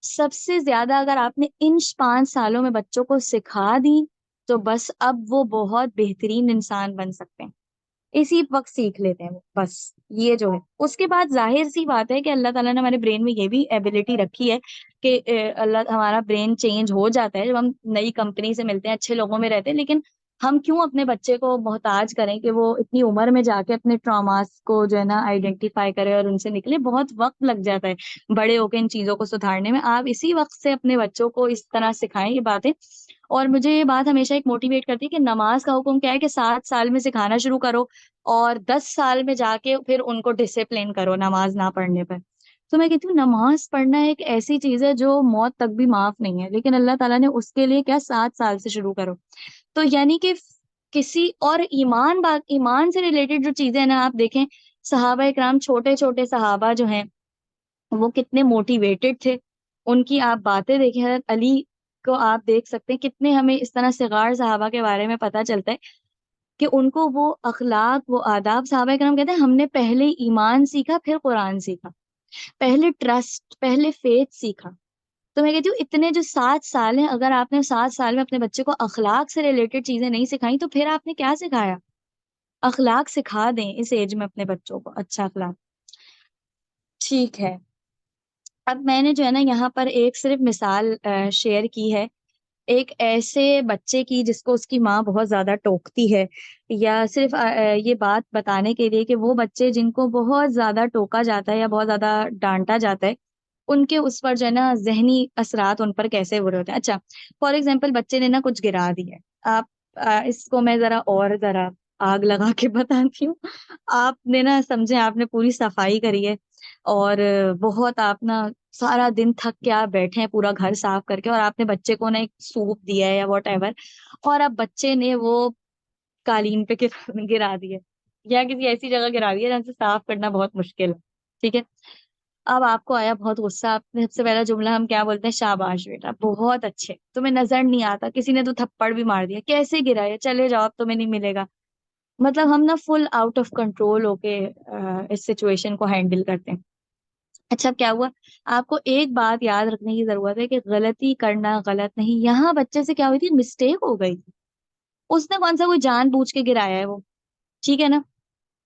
सबसे ज्यादा अगर आपने इन 5 सालों में बच्चों को सिखा दी, तो बस अब वो बहुत बेहतरीन इंसान बन सकते हैं। इसी वक्त सीख लेते हैं वो, बस ये जो है। उसके बाद जाहिर सी बात है कि अल्लाह ताला ने हमारे ब्रेन में ये भी एबिलिटी रखी है कि अल्लाह हमारा ब्रेन चेंज हो जाता है जब हम नई कंपनी से मिलते हैं, अच्छे लोगों में रहते हैं। लेकिन हम क्यों अपने बच्चे को मोहताज करें कि वो इतनी उम्र में जाके अपने ट्रॉमास को जो है ना आइडेंटिफाई करे और उनसे निकले। बहुत वक्त लग जाता है बड़े होकर इन चीजों को सुधारने में। आप इसी वक्त से अपने बच्चों को इस तरह सिखाएं ये बातें। और मुझे ये बात हमेशा एक मोटिवेट करती है कि नमाज का हुक्म क्या है कि 7 साल में सिखाना शुरू करो और 10 साल में जाके फिर उनको डिसिप्लिन करो नमाज ना पढ़ने पर। तो मैं कहती हूँ नमाज पढ़ना एक ऐसी चीज है जो मौत तक भी माफ नहीं है, लेकिन अल्लाह ताला ने उसके लिए क्या 7 साल से शुरू करो। तो यानी कि किसी और ईमान से रिलेटेड जो चीजें हैं ना, आप देखें सहाबा इकराम, छोटे छोटे सहाबा जो हैं, वो कितने मोटिवेटेड थे। उनकी आप बातें देखें, हज़रत अली को आप देख सकते हैं, कितने हमें इस तरह सिगार सहाबा के बारे में पता चलता है कि उनको वो अखलाक, वो आदाब, सहाबा करम कहते हैं हमने पहले ईमान सीखा फिर कुरान सीखा, पहले ट्रस्ट, पहले फेथ सीखा। तो मैं कहती हूँ इतने जो 7 साल हैं, अगर आपने 7 साल में अपने बच्चे को अखलाक से रिलेटेड चीजें नहीं सिखाई, तो फिर आपने क्या सिखाया। अखलाक सिखा दें इस एज में अपने बच्चों को, अच्छा अखलाक। ठीक है। अब मैंने जो है ना यहाँ पर एक सिर्फ मिसाल शेयर की है, एक ऐसे बच्चे की जिसको उसकी माँ बहुत ज्यादा टोकती है, या सिर्फ ये बात बताने के लिए कि वो बच्चे जिनको बहुत ज्यादा टोका जाता है या बहुत ज्यादा डांटा जाता है, उनके उस पर जो है ना जहनी असरात उन पर कैसे बुरे होते हैं। अच्छा, फॉर एग्जाम्पल बच्चे ने ना कुछ गिरा दिया है, आप इसको मैं जरा आग लगा के बताती हूँ। आपने ना समझे, आपने पूरी सफाई करी है और बहुत आप ना सारा दिन थक के आप बैठे हैं पूरा घर साफ करके, और आपने बच्चे को ना एक सूप दिया है या वॉट एवर, और अब बच्चे ने वो कालीन पे गिरा दिया, या किसी ऐसी जगह गिरा दिया जहाँ से साफ करना बहुत मुश्किल है। ठीक है। अब आपको आया बहुत गुस्सा, आपने सबसे पहला जुमला हम क्या बोलते हैं, शाबाश बेटा बहुत अच्छे, तुम्हें नजर नहीं आता, किसी ने तो थप्पड़ भी मार दिया, कैसे गिरा है, चले जाओ अब तुम्हें नहीं मिलेगा। मतलब हम ना फुल आउट ऑफ कंट्रोल होके इस सिचुएशन को हैंडल करते हैं। अच्छा, अब क्या हुआ, आपको एक बात याद रखने की जरूरत है कि गलती करना गलत नहीं। यहाँ बच्चे से क्या हुई थी, मिस्टेक हो गई थी। उसने कौन सा कोई जानबूझ के गिराया है वो, ठीक है ना।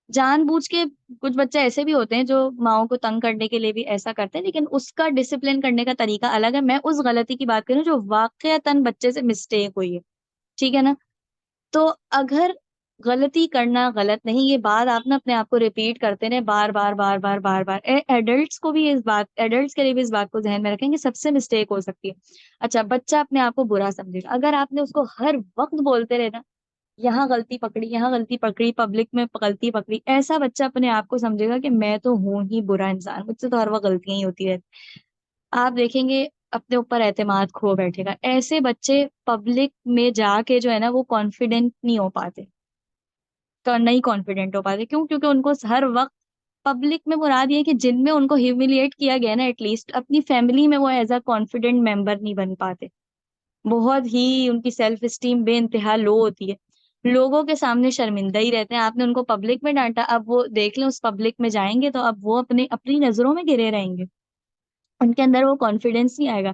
जानबूझ के, कुछ बच्चे ऐसे भी होते हैं जो माओ को तंग करने के लिए भी ऐसा करते हैं, लेकिन उसका डिसिप्लिन करने का तरीका अलग है। मैं उस गलती की बात करूं जो वाकयातन बच्चे से मिस्टेक हुई है, ठीक है ना। तो अगर गलती करना गलत नहीं, ये बात आप ना अपने आप को रिपीट करते रहे बार बार बार बार बार बार। एडल्ट्स को भी इस बात, एडल्ट्स के लिए भी इस बात को ध्यान में रखेंगे, सबसे मिस्टेक हो सकती है। अच्छा, बच्चा अपने आप को बुरा समझेगा अगर आपने उसको हर वक्त बोलते रहे ना, यहाँ गलती पकड़ी, यहाँ गलती पकड़ी, पब्लिक में गलती पकड़ी, ऐसा बच्चा अपने आप को समझेगा कि मैं तो हूं ही बुरा इंसान, मुझसे तो हर वक्त गलतियां ही होती रहती। आप देखेंगे अपने ऊपर एतमाद खो बैठेगा। ऐसे बच्चे पब्लिक में जाके जो है ना वो कॉन्फिडेंट नहीं हो पाते, तो नहीं कॉन्फिडेंट हो पाते। क्यों? क्योंकि उनको हर वक्त पब्लिक में, मुराद ये है कि जिनमें उनको ह्यूमिलिएट किया गया ना, एटलीस्ट अपनी फैमिली में वो एज अ कॉन्फिडेंट मेंबर नहीं बन पाते। बहुत ही उनकी सेल्फ स्टीम बेइंतहा लो होती है, लोगों के सामने शर्मिंदा ही रहते हैं। आपने उनको पब्लिक में डांटा, अब वो देख लें उस पब्लिक में जाएंगे तो अब वो अपने अपनी नजरों में गिरे रहेंगे, उनके अंदर वो कॉन्फिडेंस नहीं आएगा।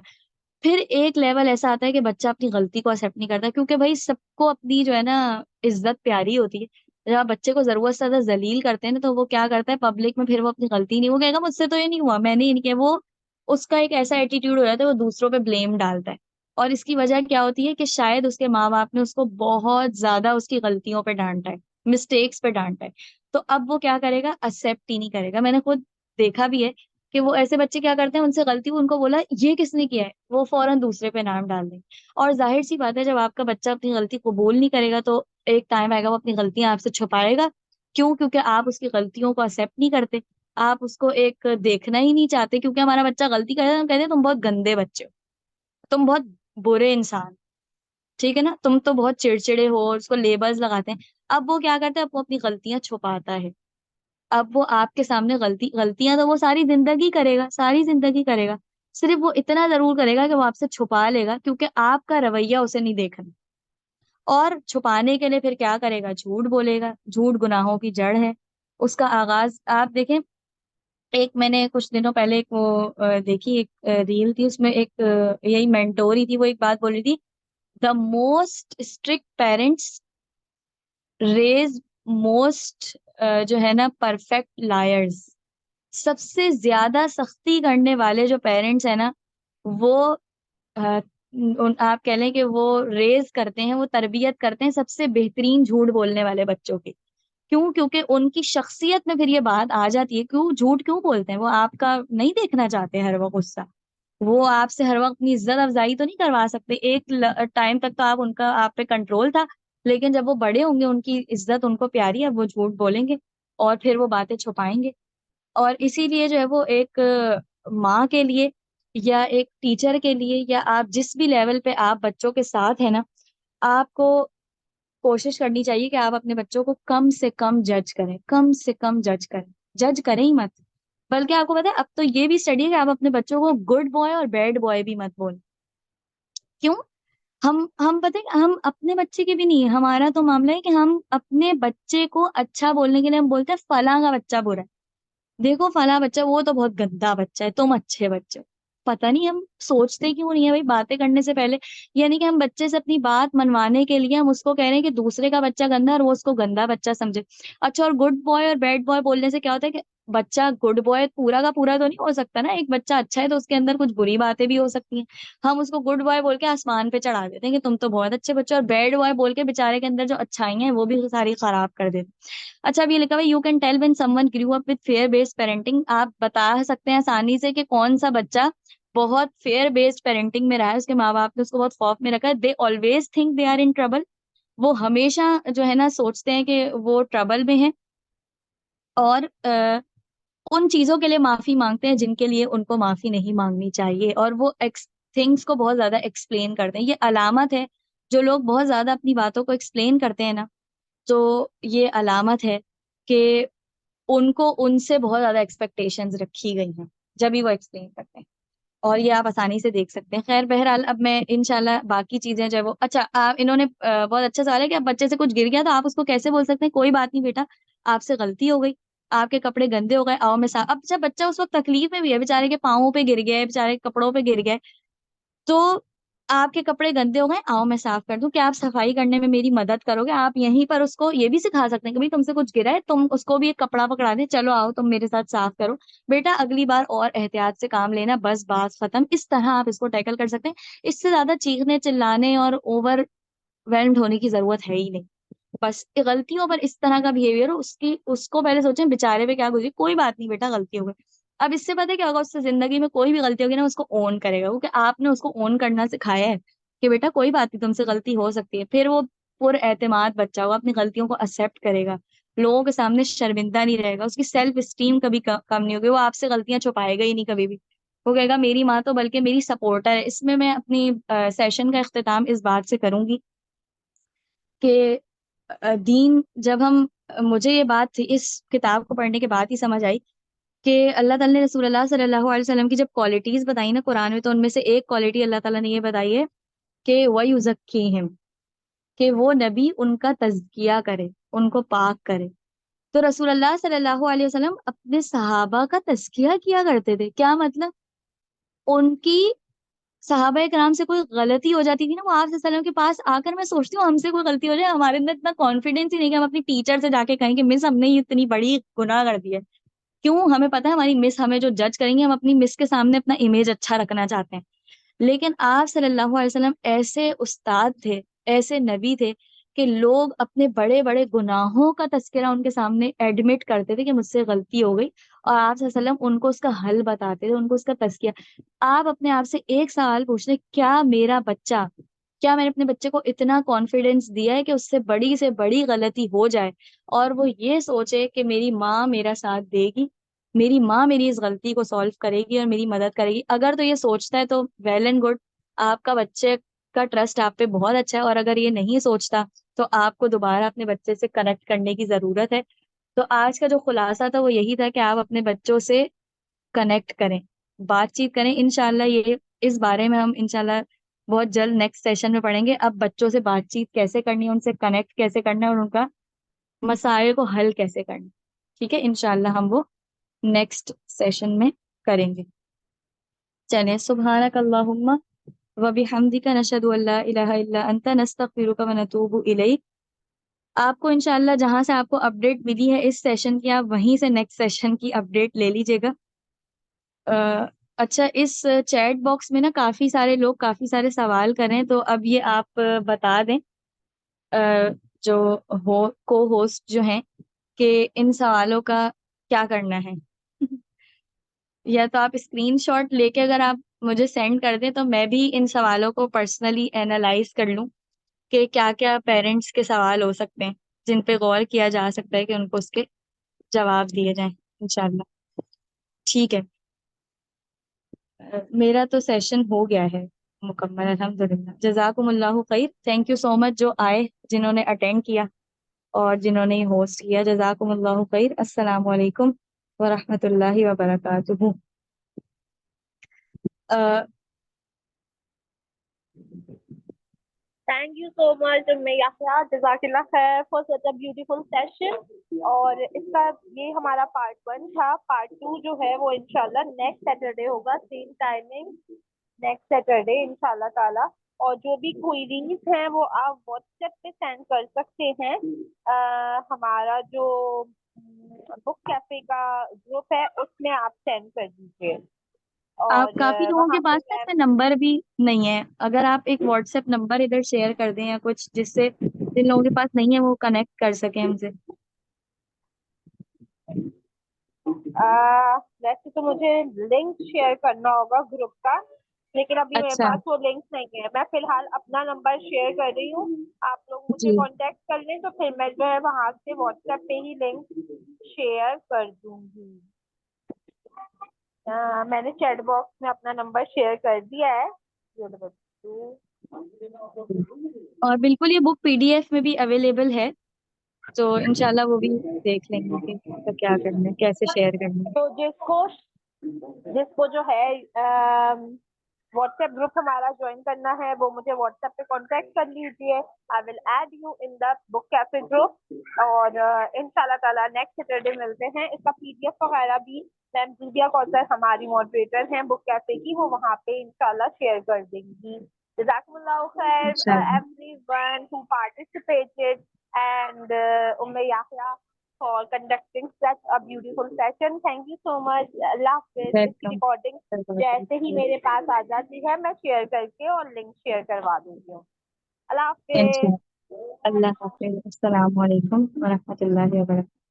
फिर एक लेवल ऐसा आता है कि बच्चा अपनी गलती को एक्सेप्ट नहीं करता, क्योंकि भाई सबको अपनी जो है ना इज्जत प्यारी होती है। जब आप बच्चे को जरूरत से ज्यादा जलील करते हैं ना, तो वो क्या करता है पब्लिक में, फिर वो अपनी गलती नहीं, वो कहेगा मुझसे तो ये नहीं हुआ, मैंने ये नहीं किया। वो उसका एक ऐसा एटीट्यूड हो जाता है, वो दूसरों पे ब्लेम डालता है। और इसकी वजह क्या होती है कि शायद उसके माँ बाप ने उसको बहुत ज्यादा उसकी गलतियों पे डांटा है, मिस्टेक्स पे डांटा है। तो अब वो क्या करेगा, एक्सेप्ट ही नहीं करेगा। मैंने खुद देखा भी है कि वो ऐसे बच्चे क्या करते हैं, उनसे गलती हुई, उनको बोला ये किसने किया है, वो फौरन दूसरे पे नाम डाल देंगे। और जाहिर सी बात है, जब आपका बच्चा अपनी गलती कबूल नहीं करेगा तो एक टाइम आएगा वो अपनी गलतियां आपसे छुपाएगा। क्यों? क्योंकि आप उसकी गलतियों को एक्सेप्ट नहीं करते, आप उसको एक देखना ही नहीं चाहते। क्योंकि हमारा बच्चा गलती करे तो हम कहते हैं तुम बहुत गंदे बच्चे हो, तुम बहुत बुरे इंसान, ठीक है ना, तुम तो बहुत चिड़चिड़े हो, और उसको लेबल्स लगाते हैं। अब वो क्या करता है, अब वो अपनी गलतियां छुपाता है। अब वो आपके सामने गलतियां तो वो सारी जिंदगी करेगा, सारी जिंदगी करेगा। सिर्फ वो इतना जरूर करेगा कि वो आपसे छुपा लेगा, क्योंकि आपका रवैया उसे नहीं देखना। और छुपाने के लिए फिर क्या करेगा, झूठ बोलेगा। झूठ गुनाहों की जड़ है। उसका आगाज आप देखें। एक मैंने कुछ दिनों पहले एक वो देखी, एक रील थी, उसमें एक यही मेंटोर ही थी, वो एक बात बोल रही थी। The most strict parents raise most जो है ना परफेक्ट लायर्स। सबसे ज्यादा सख्ती करने वाले जो पेरेंट्स है ना, वो आप कह लें कि वो रेज करते हैं, वो तरबियत करते हैं सबसे बेहतरीन झूठ बोलने वाले बच्चों की। क्यों? क्योंकि उनकी शख्सियत में फिर ये बात आ जाती है, क्यों झूठ क्यों बोलते हैं, वो आपका नहीं देखना चाहते हर वक्त गुस्सा। वो आपसे हर वक्त अपनी इज्जत अफजाई तो नहीं करवा सकते। एक टाइम तक तो आप उनका आप पे कंट्रोल था, लेकिन जब वो बड़े होंगे, उनकी इज्जत उनको प्यारी है, वो झूठ बोलेंगे और फिर वो बातें छुपाएंगे। और इसीलिए जो है वो एक माँ के लिए, या एक टीचर के लिए, या आप जिस भी लेवल पे आप बच्चों के साथ है ना, आपको कोशिश करनी चाहिए कि आप अपने बच्चों को कम से कम जज करें, कम से कम जज करें। जज करें ही मत। बल्कि आपको पता है, अब तो ये भी स्टडी है कि आप अपने बच्चों को गुड बॉय और बैड बॉय भी मत बोल। क्यों? हम पता है, हम अपने बच्चे के भी नहीं है, हमारा तो मामला है कि हम अपने बच्चे को अच्छा बोलने के लिए हम बोलते हैं फलां का बच्चा बुरा है। देखो फला बच्चा वो तो बहुत गंदा बच्चा है, तुम अच्छे बच्चे हो। पता नहीं हम सोचते क्यों नहीं है भाई बातें करने से पहले। यानी कि हम बच्चे से अपनी बात मनवाने के लिए हम उसको कह रहे हैं कि दूसरे का बच्चा गंदा है और वो उसको गंदा बच्चा समझे। अच्छा, और गुड बॉय और बैड बॉय बोलने से क्या होता है कि बच्चा गुड बॉय पूरा का पूरा तो नहीं हो सकता ना, एक बच्चा अच्छा है तो उसके अंदर कुछ बुरी बातें भी हो सकती हैं। हम उसको गुड बॉय बोल के आसमान पे चढ़ा देते हैं कि तुम तो बहुत अच्छे बच्चे, और बैड बॉय बोल के बेचारे के अंदर जो अच्छाई हैं वो भी सारी खराब कर देते हैं। अच्छा, अब ये लिखा हुआ you can tell when someone grew up with fear based parenting. आप बता सकते हैं आसानी से कि कौन सा बच्चा बहुत फेयर बेस्ड पेरेंटिंग में रहा है, उसके माँ बाप ने उसको बहुत खौफ में रखा है। They always think they are in trouble. वो हमेशा जो है ना सोचते हैं कि वो ट्रबल में है, और उन चीजों के लिए माफी मांगते हैं जिनके लिए उनको माफी नहीं मांगनी चाहिए, और वो थिंग्स को बहुत ज्यादा एक्सप्लेन करते हैं। ये अलामत है, जो लोग बहुत ज्यादा अपनी बातों को एक्सप्लेन करते हैं ना, तो ये अलामत है कि उनको उनसे बहुत ज्यादा एक्सपेक्टेशंस रखी गई हैं जब भी वो एक्सप्लेन करते हैं। और ये आप आसानी से देख सकते हैं। खैर बहरहाल, अब मैं इंशाल्लाह बाकी चीजें जो है वो, अच्छा आप इन्होंने बहुत अच्छा सवाल है कि अब बच्चे से कुछ गिर गया तो आप उसको कैसे बोल सकते हैं, कोई बात नहीं बेटा, आपसे गलती हो गई, आपके कपड़े गंदे हो गए, आओ मैं साफ। अब जब बच्चा उस वक्त तकलीफ में भी है, बेचारे के पाँवों पे गिर गया है, बेचारे के कपड़ों पे गिर गया है, तो आपके कपड़े गंदे हो गए, आओ मैं साफ कर दूं, क्या आप सफाई करने में मेरी मदद करोगे? आप यहीं पर उसको ये भी सिखा सकते हैं कि भाई तुमसे कुछ गिरा है, तुम उसको भी एक कपड़ा पकड़ा दे, चलो आओ तुम मेरे साथ साफ करो। बेटा अगली बार और एहतियात से काम लेना, बस बात खत्म। इस तरह आप इसको टैकल कर सकते हैं। इससे ज्यादा चीखने चिल्लाने और ओवरवेल्म्ड होने की जरूरत है ही नहीं। बस गलतियों पर इस तरह का बिहेवियर हो, उसकी उसको पहले सोचें बेचारे पे क्या गुजरी, कोई बात नहीं बेटा गलती हो गई। अब इससे पता है क्या होगा, उससे जिंदगी में कोई भी गलती होगी ना उसको ओन करेगा, क्योंकि आपने उसको ओन करना सिखाया है कि बेटा कोई बात नहीं, तुमसे गलती हो सकती है। फिर वो पुरएतमाद बच्चा होगा, अपनी गलतियों को एक्सेप्ट करेगा, लोगों के सामने शर्मिंदा नहीं रहेगा, उसकी सेल्फ स्टीम कभी कम नहीं होगी, वो आपसे गलतियां छुपाएगा ही नहीं कभी भी। वो कहेगा मेरी माँ तो बल्कि मेरी सपोर्टर है। इसमें मैं अपनी सेशन का इख्तिताम इस बात से करूंगी कि दीन जब हम मुझे ये बात थी इस किताब को पढ़ने के बाद ही समझ आई कि अल्लाह ताला ने रसूलुल्लाह सल्लल्लाहु अलैहि वसल्लम की जब क्वालिटीज बताई ना कुरान में, तो उनमें से एक क्वालिटी अल्लाह ताला ने ये बताई है कि वयुज़क्कीहिम, कि वो नबी उनका तज़किया करे, उनको पाक करे। तो रसूलुल्लाह सल्लल्लाहु अलैहि वसल्लम अपने सहाबा का तज़किया किया करते थे। क्या मतलब? उनकी सहाबा कराम से कोई गलती हो जाती थी ना, वो आप सल्लल्लाहु अलैहि वसल्लम के पास आकर, मैं सोचती हूँ हमसे कोई गलती हो जाए, हमारे अंदर इतना कॉन्फिडेंस ही नहीं कि हम अपनी टीचर से जाके कहें कि मिस हमने ये इतनी बड़ी गुनाह कर दी है। क्यों? हमें पता है हमारी मिस हमें जो जज करेंगे, हम अपनी मिस के सामने अपना इमेज अच्छा रखना चाहते हैं। लेकिन आप सल्लल्लाहु अलैहि वसल्लम ऐसे उस्ताद थे, ऐसे नबी थे कि लोग अपने बड़े बड़े गुनाहों का तज़किरा उनके सामने एडमिट करते थे कि मुझसे गलती हो गई, और आप सल्लल्लाहु अलैहि वसल्लम उनको उसका हल बताते थे, उनको उसका तज़किया। आप अपने आप से एक सवाल पूछ रहे, क्या मेरा बच्चा, क्या मैंने अपने बच्चे को इतना कॉन्फिडेंस दिया है कि उससे बड़ी से बड़ी गलती हो जाए और वो ये सोचे कि मेरी माँ मेरा साथ देगी, मेरी माँ मेरी इस गलती को सॉल्व करेगी और मेरी मदद करेगी? अगर तो ये सोचता है तो वेल एंड गुड, आपका बच्चे का ट्रस्ट आप पे बहुत अच्छा है, और अगर ये नहीं सोचता तो आपको दोबारा अपने बच्चे से कनेक्ट करने की जरूरत है। तो आज का जो खुलासा था वो यही था कि आप अपने बच्चों से कनेक्ट करें, बातचीत करें। इंशाल्लाह ये इस बारे में हम इंशाल्लाह बहुत जल्द नेक्स्ट सेशन में पढ़ेंगे। अब बच्चों से बातचीत कैसे करनी है, उनसे कनेक्ट कैसे करना है, और उनका मसाइल को हल कैसे करना है। ठीक है, इंशाल्लाह हम वो नेक्स्ट सेशन में करेंगे। चलें, सुब्हानक अल्लाहुम्मा व बिहम्दिका नशहदु अल्ला इलाहा इल्ला अंता नस्तगफिरुका व नतूबु इलैक। आपको इंशाल्लाह जहां से आपको अपडेट मिली है इस सेशन की, आप वहीं से नेक्स्ट सेशन की अपडेट ले लीजिएगा। अच्छा, इस चैट बॉक्स में ना काफी सारे लोग काफी सारे सवाल कर रहे हैं, तो अब ये आप बता दें, जो को होस्ट जो हैं, कि इन सवालों का क्या करना है। या तो आप स्क्रीनशॉट लेके अगर आप मुझे सेंड कर दें तो मैं भी इन सवालों को पर्सनली एनालाइज कर लूं कि क्या क्या पेरेंट्स के सवाल हो सकते हैं जिन पे गौर किया जा सकता है कि उनको उसके जवाब दिए जाएं इंशाल्लाह। ठीक है। मेरा तो सेशन हो गया है मुकम्मल, अल्हम्दुलिल्लाह। जज़ाकुमुल्लाहु खैर, थैंक यू सो मच जो आए, जिन्होंने अटेंड किया और जिन्होंने होस्ट किया। जज़ाकुमुल्लाहु खैर। अस्सलाम वालेकुम व रहमतुल्लाहि व बरकातुहू। अ, थैंक यू सो मच उम्मे याहिया, जज़ाकिल्लाह खैर for such a beautiful session. और इसका ये हमारा पार्ट 1 था। पार्ट 2 जो है वो इंशाल्लाह नेक्स्ट सैटरडे होगा, सेम टाइमिंग नेक्स्ट सैटरडे इंशाल्लाह ताला। और जो भी क्वेरीज हैं वो आप व्हाट्सएप पे सेंड कर सकते हैं। हमारा जो बुक कैफे का ग्रुप है उसमें आप सेंड कर दीजिए। आप और काफी लोगों के वहाँ पे पास ना मैं इसमें नंबर भी नहीं है, अगर आप एक व्हाट्सएप नंबर इधर शेयर कर दें या कुछ, जिससे जिन लोगों के पास नहीं है वो कनेक्ट कर सके हमसे। वैसे तो मुझे लिंक शेयर करना होगा ग्रुप का, लेकिन अभी मेरे अच्छा। पास वो लिंक नहीं है। मैं फिलहाल अपना नंबर शेयर कर रही हूँ, आप लोग मुझे जी। कांटेक्ट कर लें तो फिर मैं जो है वहां से व्हाट्सएप पे ही लिंक शेयर कर दूंगी। मैंने चैट बॉक्स में अपना नंबर शेयर कर दिया है। ये लो बच्चों। और बिल्कुल ये बुक पीडीएफ में भी अवेलेबल है, तो इंशाल्लाह वो भी देख लेंगे कि इसका क्या करना है, कैसे शेयर करना है। तो जिसको जिसको जो है व्हाट्सएप ग्रुप हमारा ज्वाइन करना है वो मुझे व्हाट्सएप पे कांटेक्ट कर लीजिए। I will add you in the book cafe group. और इंशाल्लाह ताला नेक्स्ट सैटरडे मिलते हैं। इसका पीडीएफ वगैरह भी मैम जूबिया कौसर हमारी मॉडरेटर हैं बुक कैफे की, वो वहाँ पे इंशाल्लाह शेयर कर देंगी। जज़ाकुमुल्लाह खैर इंशाल्लाह। everyone who participated and Umme Yahya for conducting such a beautiful session. Thank you so much. अल्लाह हाफिज। इसकी वेलकम। रिकॉर्डिंग जैसे ही मेरे पास आ जाती है मैं शेयर करके और लिंक शेयर करवा दूंगी हूँ। अल्लाह हाफिज। इंशाल्लाह। अल्लाह हाफिज। अस्सलाम वालेकुम व रहमतुल्लाहि व बरकातहू।